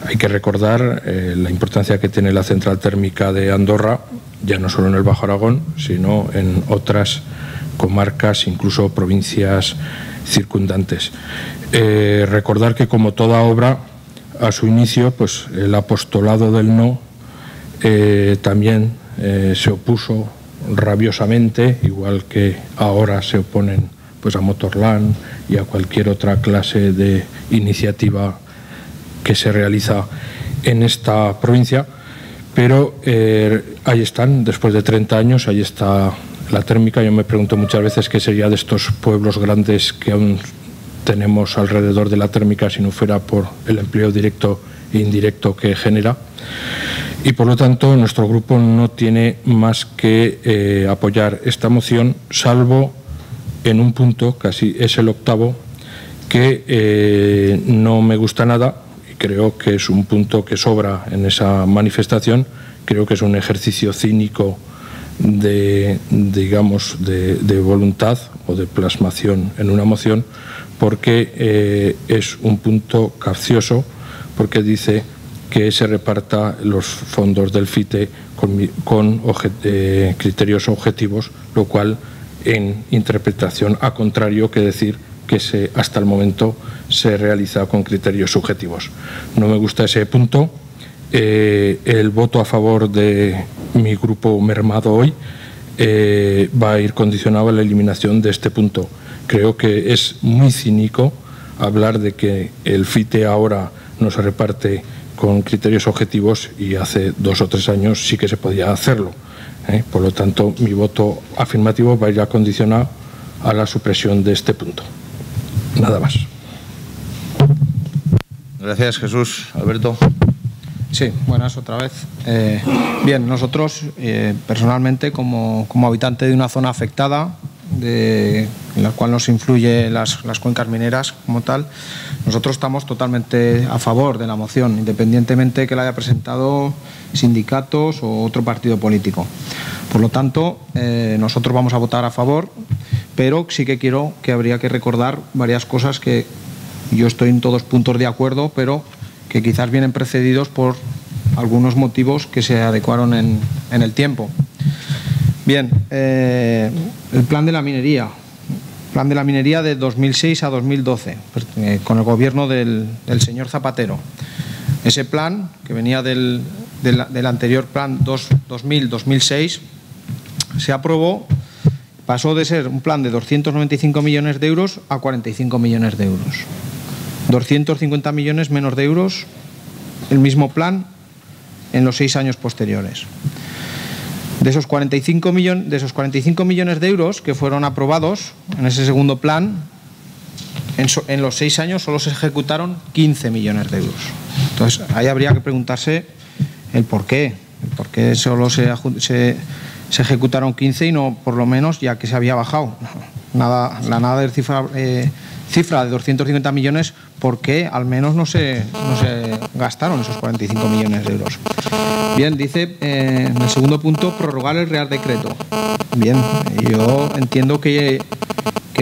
Hay que recordar la importancia que tiene la central térmica de Andorra, ya no solo en el Bajo Aragón, sino en otras comarcas, incluso provincias circundantes. Recordar que, como toda obra, a su inicio, pues el apostolado del no también se opuso rabiosamente, igual que ahora se oponen pues a Motorland y a cualquier otra clase de iniciativa que se realiza en esta provincia, pero ahí están, después de 30 años, ahí está la térmica. Yo me pregunto muchas veces qué sería de estos pueblos grandes que aún tenemos alrededor de la térmica si no fuera por el empleo directo e indirecto que genera. Y por lo tanto nuestro grupo no tiene más que apoyar esta moción, salvo en un punto, casi es el octavo, que no me gusta nada. Creo que es un punto que sobra en esa manifestación. Creo que es un ejercicio cínico de voluntad o de plasmación en una moción, porque es un punto capcioso, porque dice que se reparta los fondos del FITE con criterios objetivos, lo cual en interpretación a contrario que decir que hasta el momento se realiza con criterios subjetivos. No me gusta ese punto. El voto a favor de mi grupo mermado hoy va a ir condicionado a la eliminación de este punto. Creo que es muy cínico hablar de que el FITE ahora no se reparte con criterios objetivos y hace 2 o 3 años sí que se podía hacerlo. Por lo tanto, mi voto afirmativo va a ir condicionado a la supresión de este punto. Nada más. Gracias, Jesús. Alberto. Sí, buenas otra vez. Bien, nosotros personalmente como habitante de una zona afectada, en la cual nos influye las cuencas mineras como tal, nosotros estamos totalmente a favor de la moción, independientemente que la haya presentado sindicatos o otro partido político. Por lo tanto, nosotros vamos a votar a favor, pero sí que creo que habría que recordar varias cosas que yo estoy en todos puntos de acuerdo, pero que quizás vienen precedidos por algunos motivos que se adecuaron en el tiempo. Bien, el plan de la minería. Plan de la minería de 2006 a 2012, con el gobierno del señor Zapatero. Ese plan, que venía del anterior plan 2000-2006, se aprobó, pasó de ser un plan de 295 millones de euros a 45 millones de euros. 250 millones menos de euros, el mismo plan en los 6 años posteriores. De esos 45 millones de euros que fueron aprobados en ese segundo plan, en los 6 años solo se ejecutaron 15 millones de euros. Entonces, ahí habría que preguntarse el por qué. ¿Por qué solo se ejecutaron 15 y no por lo menos, ya que se había bajado? La cifra de 250 millones, ¿por qué al menos no se gastaron esos 45 millones de euros? Bien, dice en el segundo punto, prorrogar el Real Decreto. Bien, yo entiendo que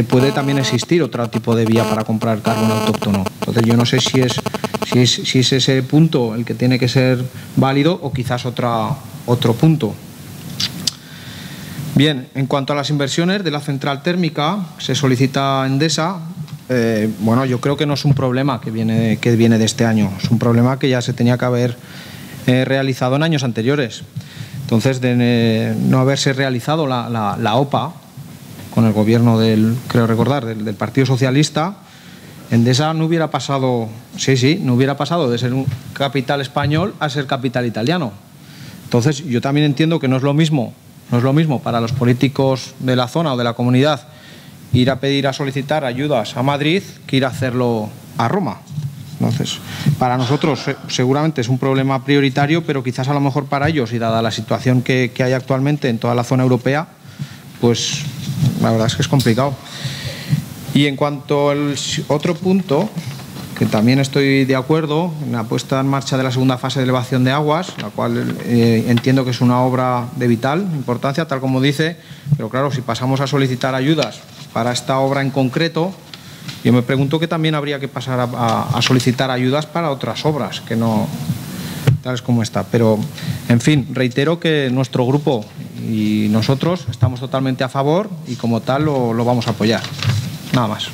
puede también existir otro tipo de vía para comprar carbón autóctono. Entonces yo no sé si es ese punto el que tiene que ser válido o quizás otro punto. Bien, en cuanto a las inversiones de la central térmica, se solicita a Endesa. Bueno, yo creo que no es un problema que viene de este año, es un problema que ya se tenía que haber realizado en años anteriores. Entonces, de no haberse realizado la OPA con el gobierno creo recordar, del Partido Socialista, Endesa no hubiera pasado, no hubiera pasado de ser un capital español a ser capital italiano. Entonces, yo también entiendo que no es lo mismo para los políticos de la zona o de la comunidad ir a solicitar ayudas a Madrid que ir a hacerlo a Roma. Entonces, para nosotros seguramente es un problema prioritario, pero quizás a lo mejor para ellos, y dada la situación que hay actualmente en toda la zona europea, pues la verdad es que es complicado. Y en cuanto al otro punto, que también estoy de acuerdo, en la puesta en marcha de la segunda fase de elevación de aguas, la cual entiendo que es una obra de vital importancia, tal como dice, pero claro, si pasamos a solicitar ayudas para esta obra en concreto, yo me pregunto que también habría que pasar a solicitar ayudas para otras obras, que no tales como esta. Pero, en fin, reitero que nuestro grupo y nosotros estamos totalmente a favor y como tal lo vamos a apoyar. Nada más.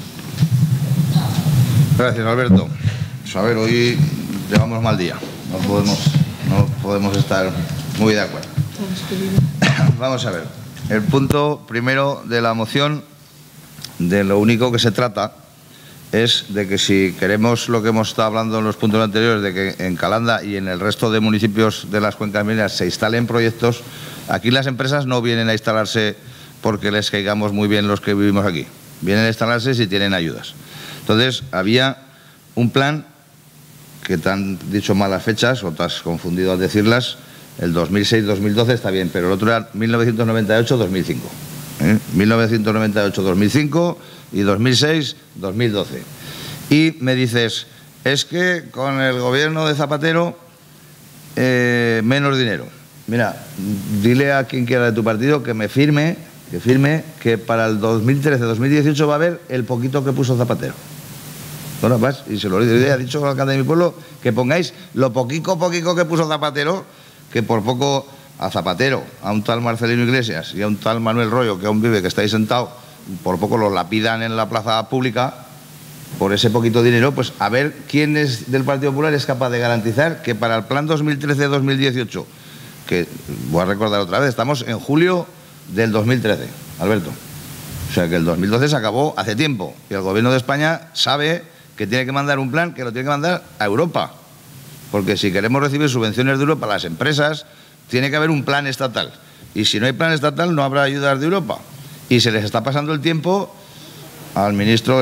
Gracias, Alberto. Pues a ver, hoy llevamos mal día. No podemos estar muy de acuerdo. Vamos a ver. El punto primero de la moción, de lo único que se trata, es de que si queremos lo que hemos estado hablando en los puntos anteriores, de que en Calanda y en el resto de municipios de las cuencas mineras se instalen proyectos, aquí las empresas no vienen a instalarse porque les caigamos muy bien los que vivimos aquí. Vienen a instalarse si tienen ayudas. Entonces, había un plan que te han dicho malas fechas o te has confundido al decirlas. El 2006-2012 está bien, pero el otro era 1998-2005. 1998-2005 y 2006-2012. Y me dices, es que con el gobierno de Zapatero menos dinero. Mira, dile a quien quiera de tu partido que me firme que para el 2013-2018 va a haber el poquito que puso Zapatero. Bueno, pues, y se lo he dicho al alcalde de mi pueblo que pongáis lo poquito que puso Zapatero, que por poco a Zapatero, a un tal Marcelino Iglesias y a un tal Manuel Rollo, que aún vive, que está ahí sentado, por poco los lapidan en la plaza pública por ese poquito dinero. Pues a ver quién es del Partido Popular es capaz de garantizar que para el plan 2013-2018, que voy a recordar otra vez, estamos en julio del 2013, Alberto. O sea que el 2012 se acabó hace tiempo y el gobierno de España sabe que tiene que mandar un plan, que lo tiene que mandar a Europa. Porque si queremos recibir subvenciones de Europa, las empresas, tiene que haber un plan estatal. Y si no hay plan estatal, no habrá ayudas de Europa. Y se les está pasando el tiempo al ministro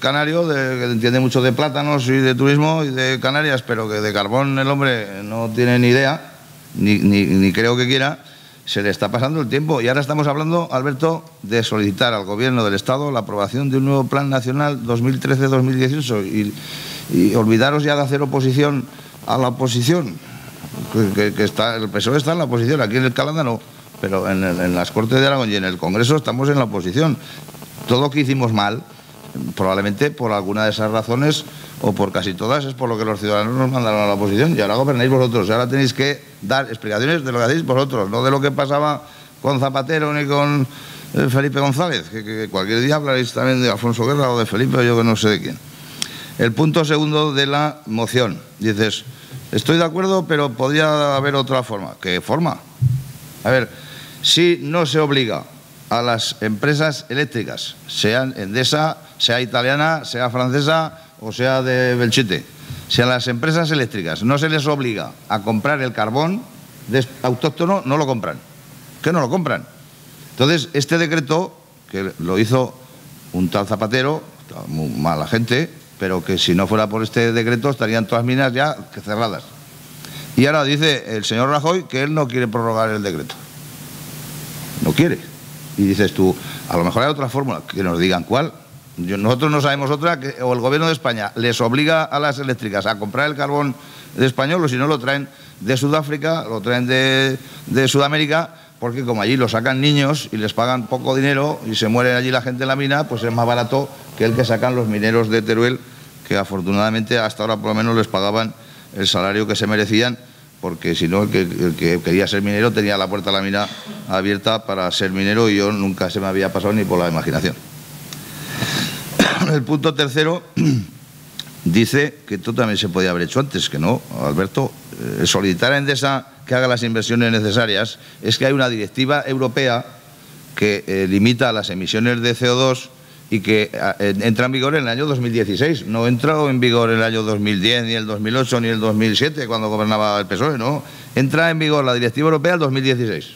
canario, que entiende mucho de plátanos y de turismo y de Canarias, pero que de carbón el hombre no tiene ni idea, ni creo que quiera. Se le está pasando el tiempo y ahora estamos hablando, Alberto, de solicitar al Gobierno del Estado la aprobación de un nuevo Plan Nacional 2013-2018 y olvidaros ya de hacer oposición a la oposición, que está, el PSOE está en la oposición, aquí en el Calanda no, pero en las Cortes de Aragón y en el Congreso estamos en la oposición. Todo lo que hicimos mal, probablemente por alguna de esas razones o por casi todas, es por lo que los ciudadanos nos mandaron a la oposición y ahora gobernáis vosotros. Y ahora tenéis que dar explicaciones de lo que hacéis vosotros, no de lo que pasaba con Zapatero ni con Felipe González, que cualquier día hablaréis también de Alfonso Guerra o de Felipe o yo que no sé de quién. El punto segundo de la moción, dices, estoy de acuerdo, pero podría haber otra forma. ¿Qué forma? A ver, si no se obliga a las empresas eléctricas, sean Endesa, sea italiana, sea francesa o sea de Belchite, si a las empresas eléctricas no se les obliga a comprar el carbón autóctono, no lo compran. ¿Qué no lo compran? Entonces, este decreto, que lo hizo un tal Zapatero, muy mala gente, pero que si no fuera por este decreto estarían todas las minas ya cerradas. Y ahora dice el señor Rajoy que él no quiere prorrogar el decreto. No quiere. Y dices tú, a lo mejor hay otra fórmula, que nos digan cuál. Nosotros no sabemos otra, o el gobierno de España les obliga a las eléctricas a comprar el carbón de español, o si no lo traen de Sudáfrica, lo traen de Sudamérica, porque como allí lo sacan niños y les pagan poco dinero y se muere allí la gente en la mina, pues es más barato que el que sacan los mineros de Teruel, que afortunadamente hasta ahora por lo menos les pagaban el salario que se merecían, porque si no el que quería ser minero tenía la puerta de la mina abierta para ser minero y yo nunca se me había pasado ni por la imaginación. El punto tercero dice que esto también se podía haber hecho antes, que no, Alberto. Solicitar a Endesa que haga las inversiones necesarias es que hay una directiva europea que limita las emisiones de CO2 y que entra en vigor en el año 2016. No entró en vigor en el año 2010, ni el 2008, ni el 2007, cuando gobernaba el PSOE, no. Entra en vigor la directiva europea el 2016.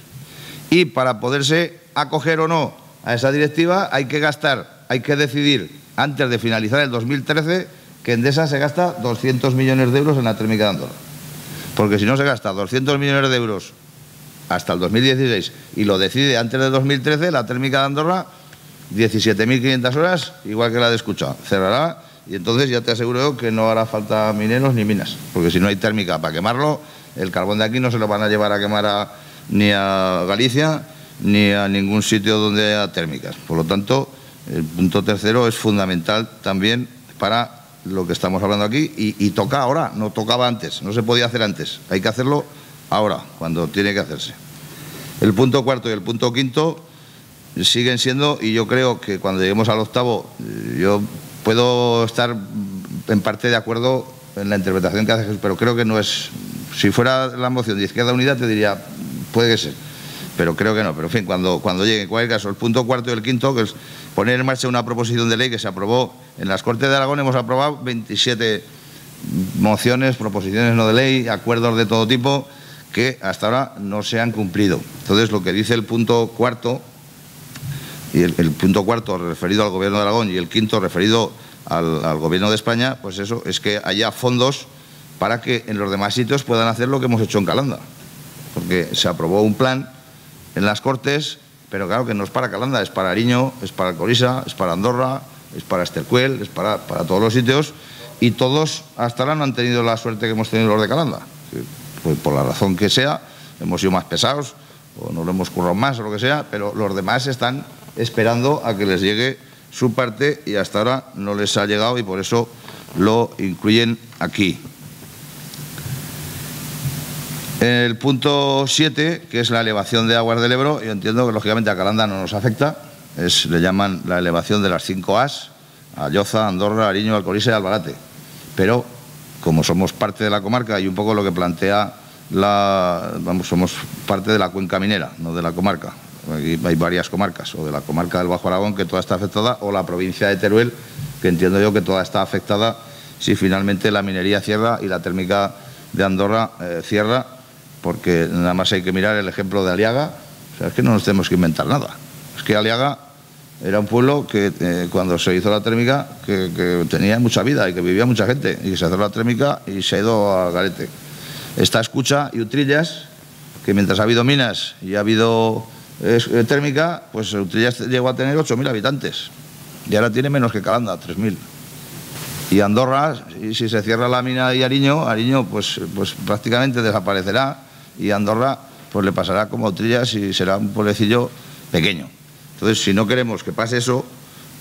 Y para poderse acoger o no a esa directiva hay que gastar, hay que decidir antes de finalizar el 2013 que Endesa se gasta 200 millones de euros en la térmica de Andorra. Porque si no se gasta 200 millones de euros hasta el 2016 y lo decide antes de 2013, la térmica de Andorra 17.500 horas, igual que la de Escucha. Cerrará y entonces ya te aseguro que no hará falta mineros ni minas, porque si no hay térmica para quemarlo, el carbón de aquí no se lo van a llevar a quemar ni a Galicia ni a ningún sitio donde haya térmicas. Por lo tanto, el punto tercero es fundamental también para lo que estamos hablando aquí y toca ahora, no tocaba antes, no se podía hacer antes, hay que hacerlo ahora, cuando tiene que hacerse. El punto cuarto y el punto quinto siguen siendo, y yo creo que cuando lleguemos al octavo, yo puedo estar en parte de acuerdo en la interpretación que hace Jesús, pero creo que no es, si fuera la moción de Izquierda Unida te diría, puede que sea, pero creo que no. Pero en fin, cuando llegue, en cualquier caso, el punto cuarto y el quinto, que es poner en marcha una proposición de ley que se aprobó en las Cortes de Aragón. Hemos aprobado 27 mociones, proposiciones no de ley, acuerdos de todo tipo, que hasta ahora no se han cumplido. Entonces, lo que dice el punto cuarto, y el punto cuarto referido al Gobierno de Aragón y el quinto referido al Gobierno de España, pues eso, es que haya fondos para que en los demás sitios puedan hacer lo que hemos hecho en Calanda. Porque se aprobó un plan en las Cortes, pero claro que no es para Calanda, es para Ariño, es para Alcorisa, es para Andorra, es para Estercuel, es para todos los sitios, y todos hasta ahora no han tenido la suerte que hemos tenido los de Calanda. Pues por la razón que sea, hemos sido más pesados, o nos lo hemos currado más, o lo que sea, pero los demás están esperando a que les llegue su parte y hasta ahora no les ha llegado y por eso lo incluyen aquí. El punto 7, que es la elevación de aguas del Ebro, yo entiendo que lógicamente a Calanda no nos afecta, le llaman la elevación de las 5 As, a Lloza, Andorra, Ariño, Alcorisa y Albarate. Pero como somos parte de la comarca y un poco lo que plantea somos parte de la cuenca minera, no de la comarca. Aquí hay varias comarcas, o de la comarca del Bajo Aragón, que toda está afectada, o la provincia de Teruel, que entiendo yo que toda está afectada si finalmente la minería cierra y la térmica de Andorra cierra, porque nada más hay que mirar el ejemplo de Aliaga. O sea, es que no nos tenemos que inventar nada. Es que Aliaga era un pueblo que cuando se hizo la térmica que tenía mucha vida y que vivía mucha gente, y que se hizo la térmica y se ha ido a garete. Está Escucha y Utrillas, que mientras ha habido minas y ha habido térmica, pues Utrillas llegó a tener 8.000 habitantes y ahora tiene menos que Calanda, 3.000. Y Andorra, y si se cierra la mina y Ariño pues prácticamente desaparecerá, y Andorra pues le pasará como a Utrillas y será un pueblecillo pequeño. Entonces, si no queremos que pase eso,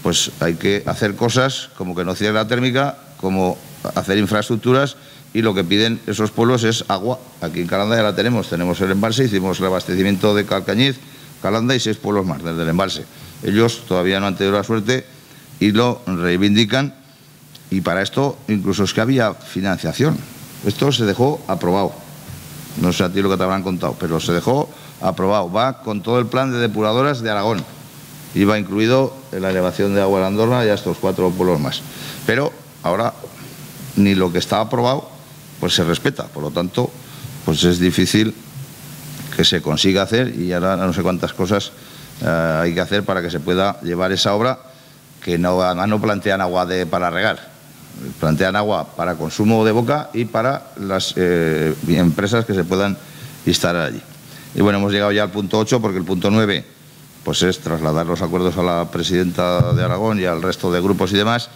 pues hay que hacer cosas como que no cierre la térmica, como hacer infraestructuras, y lo que piden esos pueblos es agua. Aquí en Calanda ya la tenemos el embalse, hicimos el abastecimiento de Calcañiz, Calanda y 6 pueblos más desde el embalse. Ellos todavía no han tenido la suerte y lo reivindican, y para esto incluso es que había financiación. Esto se dejó aprobado. No sé a ti lo que te habrán contado, pero se dejó aprobado. Va con todo el plan de depuradoras de Aragón. Iba incluido en la elevación de agua de Andorra y a estos 4 pueblos más. Pero ahora ni lo que estaba aprobado pues se respeta. Por lo tanto, pues es difícil que se consiga hacer, y ahora no sé cuántas cosas hay que hacer para que se pueda llevar esa obra, que no, además no plantean agua para regar. Plantean agua para consumo de boca y para las empresas que se puedan instalar allí. Y bueno, hemos llegado ya al punto 8, porque el punto 9 pues es trasladar los acuerdos a la presidenta de Aragón y al resto de grupos y demás.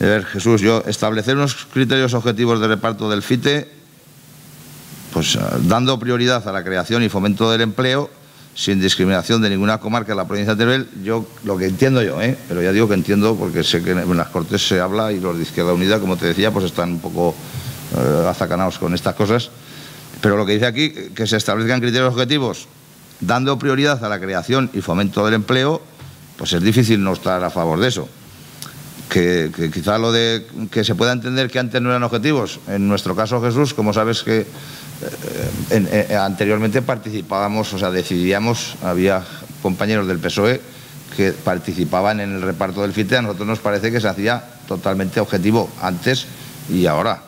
A ver, Jesús, establecer unos criterios objetivos de reparto del FITE, pues dando prioridad a la creación y fomento del empleo, sin discriminación de ninguna comarca de la provincia de Teruel. Yo, lo que entiendo yo, pero ya digo que entiendo porque sé que en las Cortes se habla y los de Izquierda Unida, como te decía, pues están un poco azacanados con estas cosas. Pero lo que dice aquí, que se establezcan criterios objetivos dando prioridad a la creación y fomento del empleo, pues es difícil no estar a favor de eso. Que quizá lo de que se pueda entender que antes no eran objetivos. En nuestro caso, Jesús, como sabes que anteriormente participábamos, o sea, decidíamos, había compañeros del PSOE que participaban en el reparto del FITE. A nosotros nos parece que se hacía totalmente objetivo antes y ahora.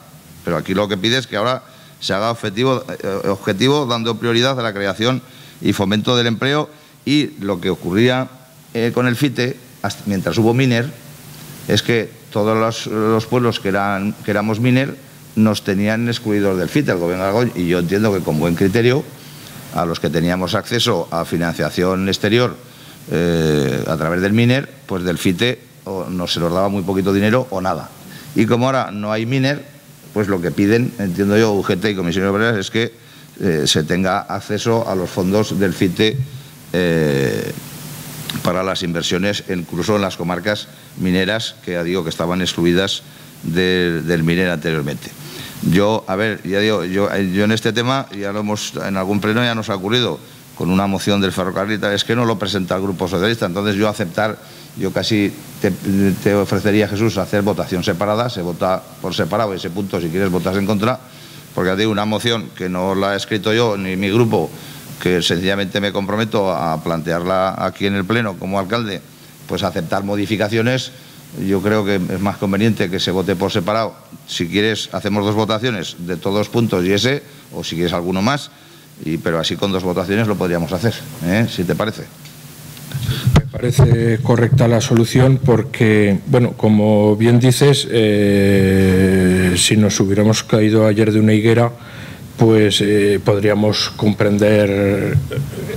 Pero aquí lo que pide es que ahora se haga objetivo dando prioridad a la creación y fomento del empleo. Y lo que ocurría con el FITE, mientras hubo Miner, es que todos los pueblos que éramos Miner nos tenían excluidos del FITE, el Gobierno de Aragón, y yo entiendo que con buen criterio a los que teníamos acceso a financiación exterior a través del miner, pues del FITE no se nos daba muy poquito dinero o nada. Y como ahora no hay miner, pues lo que piden, entiendo yo, UGT y Comisiones Obreras, es que se tenga acceso a los fondos del FITE para las inversiones, incluso en las comarcas mineras que ya digo que estaban excluidas del miner anteriormente. Yo, a ver, ya digo, yo en este tema, ya lo hemos, en algún pleno ya nos ha ocurrido con una moción del ferrocarril, es que no lo presenta el Grupo Socialista, entonces yo aceptar, yo casi te ofrecería, Jesús, hacer votación separada, se vota por separado ese punto, si quieres votas en contra, porque ya digo, una moción que no la he escrito yo ni mi grupo, que sencillamente me comprometo a plantearla aquí en el pleno como alcalde, pues aceptar modificaciones. Yo creo que es más conveniente que se vote por separado. Si quieres, hacemos 2 votaciones de todos los puntos y ese, o si quieres alguno más, pero así con 2 votaciones lo podríamos hacer, si te parece. Me parece correcta la solución porque, bueno, como bien dices, si nos hubiéramos caído ayer de una higuera, pues podríamos comprender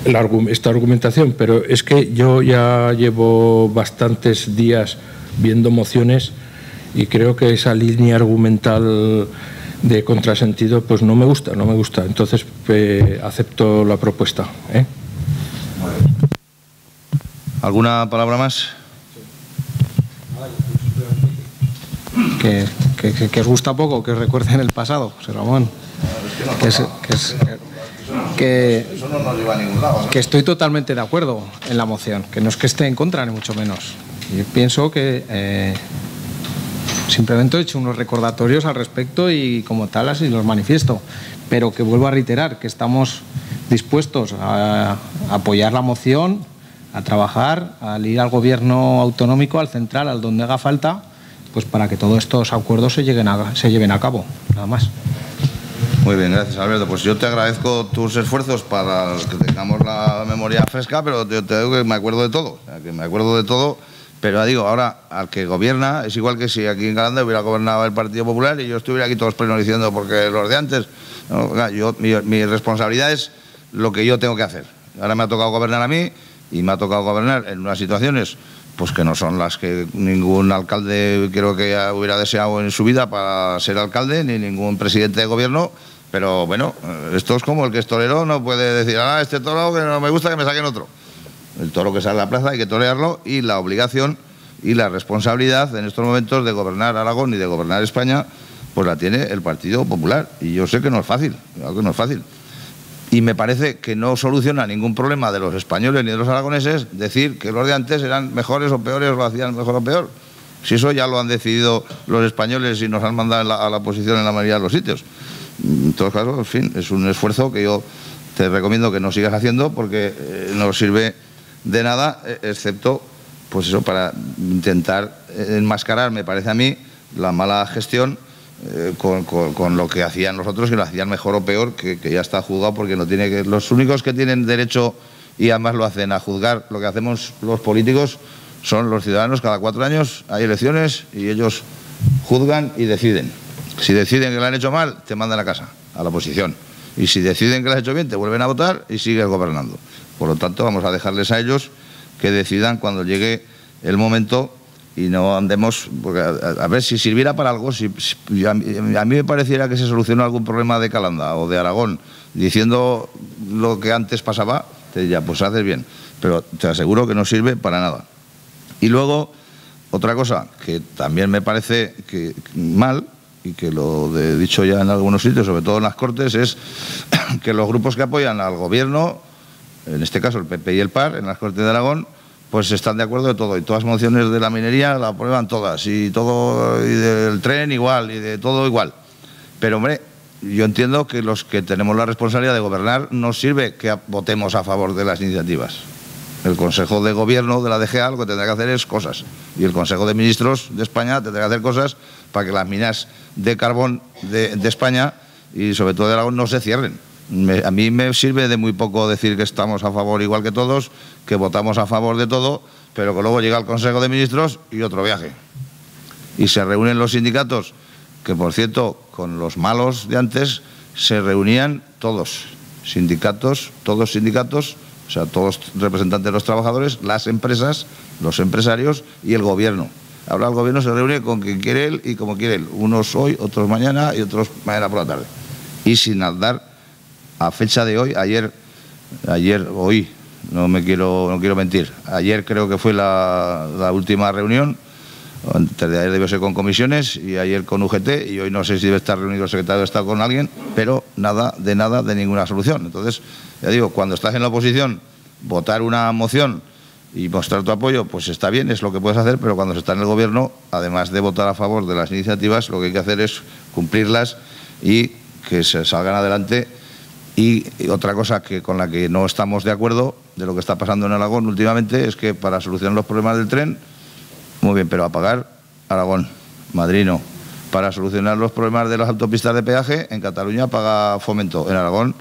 esta argumentación, pero es que yo ya llevo bastantes días viendo mociones y creo que esa línea argumental de contrasentido pues no me gusta, entonces acepto la propuesta. ¿Alguna palabra más? Que os gusta poco, que os recuerden el pasado, José Ramón. Que estoy totalmente de acuerdo en la moción, que no es que esté en contra ni mucho menos. Yo pienso que simplemente he hecho unos recordatorios al respecto y como tal así los manifiesto, pero que vuelvo a reiterar que estamos dispuestos a apoyar la moción, a trabajar, al ir al gobierno autonómico, al central, al donde haga falta, pues para que todos estos acuerdos se lleven a cabo, nada más. Muy bien, gracias, Alberto. Pues yo te agradezco tus esfuerzos para que tengamos la memoria fresca, pero yo te digo que me acuerdo de todo, pero ya digo, ahora al que gobierna es igual que si aquí en Calanda hubiera gobernado el Partido Popular y yo estuviera aquí todos plenos diciendo porque los de antes, no, mi responsabilidad es lo que yo tengo que hacer. Ahora me ha tocado gobernar a mí y me ha tocado gobernar en unas situaciones pues que no son las que ningún alcalde creo que hubiera deseado en su vida para ser alcalde, ni ningún presidente de gobierno, pero bueno, esto es como el que es torero, no puede decir, este toro que no me gusta que me saquen otro. El toro que sale a la plaza hay que torearlo y la obligación y la responsabilidad en estos momentos de gobernar Aragón y de gobernar España, pues la tiene el Partido Popular. Y yo sé que no es fácil, claro que no es fácil. Y me parece que no soluciona ningún problema de los españoles ni de los aragoneses decir que los de antes eran mejores o peores o lo hacían mejor o peor. Si eso ya lo han decidido los españoles y nos han mandado a la posición en la mayoría de los sitios. En todo caso, en fin, es un esfuerzo que yo te recomiendo que no sigas haciendo porque no sirve de nada, excepto pues eso, para intentar enmascarar, me parece a mí, la mala gestión con lo que hacían los otros, que lo hacían mejor o peor, que ya está juzgado, porque no tiene que, los únicos que tienen derecho y además lo hacen a juzgar lo que hacemos los políticos son los ciudadanos. Cada 4 años hay elecciones y ellos juzgan y deciden. Si deciden que lo han hecho mal, te mandan a casa, a la oposición. Y si deciden que lo has hecho bien, te vuelven a votar y sigues gobernando. Por lo tanto, vamos a dejarles a ellos que decidan cuando llegue el momento y no andemos, porque a ver, si sirviera para algo, a mí me pareciera que se solucionó algún problema de Calanda o de Aragón diciendo lo que antes pasaba, te diría, pues haces bien, pero te aseguro que no sirve para nada. Y luego, otra cosa que también me parece que mal, y que lo he dicho ya en algunos sitios, sobre todo en las Cortes, es que los grupos que apoyan al gobierno, en este caso el PP y el PAR, en las Cortes de Aragón, pues están de acuerdo de todo, y todas las mociones de la minería la aprueban todas, y todo, y del tren igual, y de todo igual. Pero hombre, yo entiendo que los que tenemos la responsabilidad de gobernar nos sirve que votemos a favor de las iniciativas. El Consejo de Gobierno de la DGA lo que tendrá que hacer es cosas, y el Consejo de Ministros de España tendrá que hacer cosas para que las minas de carbón de España y sobre todo de Aragón no se cierren. A mí me sirve de muy poco decir que estamos a favor igual que todos, que votamos a favor de todo, pero que luego llega el Consejo de Ministros y otro viaje. Y se reúnen los sindicatos, que por cierto, con los malos de antes, se reunían todos sindicatos, o sea, todos representantes de los trabajadores, las empresas, los empresarios y el Gobierno. Ahora el Gobierno se reúne con quien quiere él y como quiere él, unos hoy, otros mañana y otros mañana por la tarde. Y sin dar a fecha de hoy, hoy, no quiero mentir, ayer creo que fue la última reunión, antes de ayer debió ser con comisiones y ayer con UGT y hoy no sé si debe estar reunido el secretario de Estado con alguien, pero nada, de ninguna solución. Entonces, ya digo, cuando estás en la oposición, votar una moción y mostrar tu apoyo, pues está bien, es lo que puedes hacer, pero cuando se está en el Gobierno, además de votar a favor de las iniciativas, lo que hay que hacer es cumplirlas y que se salgan adelante. Y otra cosa con la que no estamos de acuerdo de lo que está pasando en Aragón últimamente es que para solucionar los problemas del tren, muy bien, pero a pagar Aragón, Madrid no. Para solucionar los problemas de las autopistas de peaje, en Cataluña paga Fomento, en Aragón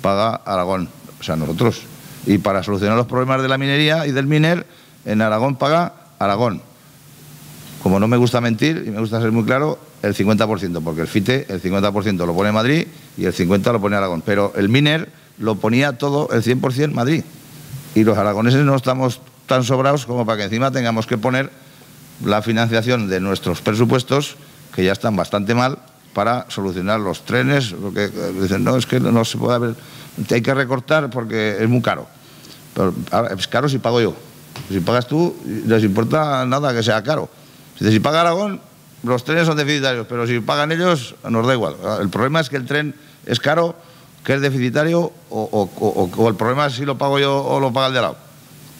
paga Aragón, o sea, nosotros. Y para solucionar los problemas de la minería y del miner, en Aragón paga Aragón. Como no me gusta mentir y me gusta ser muy claro, el 50%, porque el FITE, el 50% lo pone Madrid y el 50% lo pone Aragón. Pero el miner lo ponía todo, el 100% Madrid. Y los aragoneses no estamos tan sobrados como para que encima tengamos que poner la financiación de nuestros presupuestos, que ya están bastante mal, para solucionar los trenes. Porque dicen, no, es que no se puede haber, hay que recortar porque es muy caro. Pero es caro si pago yo. Si pagas tú, no les importa nada que sea caro. Si paga Aragón, los trenes son deficitarios, pero si pagan ellos, nos da igual. El problema es que el tren es caro, que es deficitario, o el problema es si lo pago yo o lo paga el de al lado.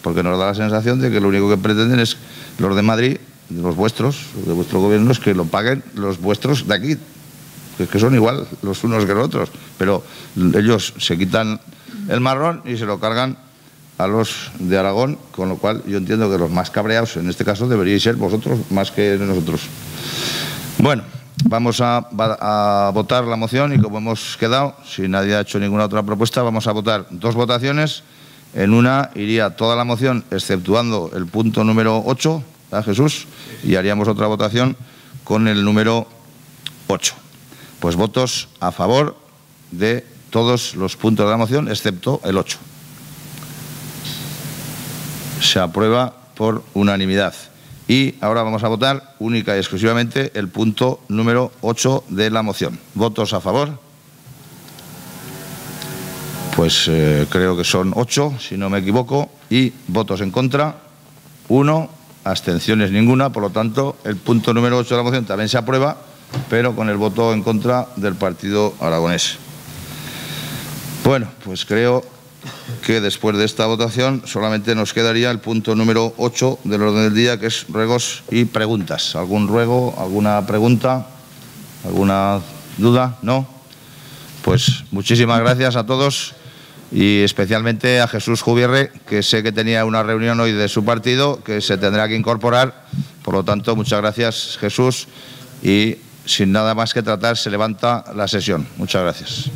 Porque nos da la sensación de que lo único que pretenden es los de Madrid, los vuestros, de vuestro gobierno, es que lo paguen los vuestros de aquí, que son igual los unos que los otros, pero ellos se quitan el marrón y se lo cargan a los de Aragón, con lo cual yo entiendo que los más cabreados en este caso deberíais ser vosotros más que nosotros. Bueno, vamos a votar la moción y como hemos quedado, si nadie ha hecho ninguna otra propuesta, vamos a votar dos votaciones. En una iría toda la moción, exceptuando el punto número 8, ¿verdad, Jesús? Y haríamos otra votación con el número 8. Pues votos a favor de todos los puntos de la moción, excepto el 8. Se aprueba por unanimidad. Y ahora vamos a votar única y exclusivamente el punto número 8 de la moción. ¿Votos a favor? Pues creo que son 8, si no me equivoco, y votos en contra, 1, abstenciones ninguna, por lo tanto, el punto número 8 de la moción también se aprueba, pero con el voto en contra del Partido Aragonés. Bueno, pues creo que después de esta votación solamente nos quedaría el punto número 8 del orden del día, que es ruegos y preguntas. ¿Algún ruego, alguna pregunta, alguna duda? ¿No? Pues muchísimas gracias a todos. Y especialmente a Jesús Jubierre, que sé que tenía una reunión hoy de su partido, que se tendrá que incorporar. Por lo tanto, muchas gracias, Jesús. Y sin nada más que tratar, se levanta la sesión. Muchas gracias.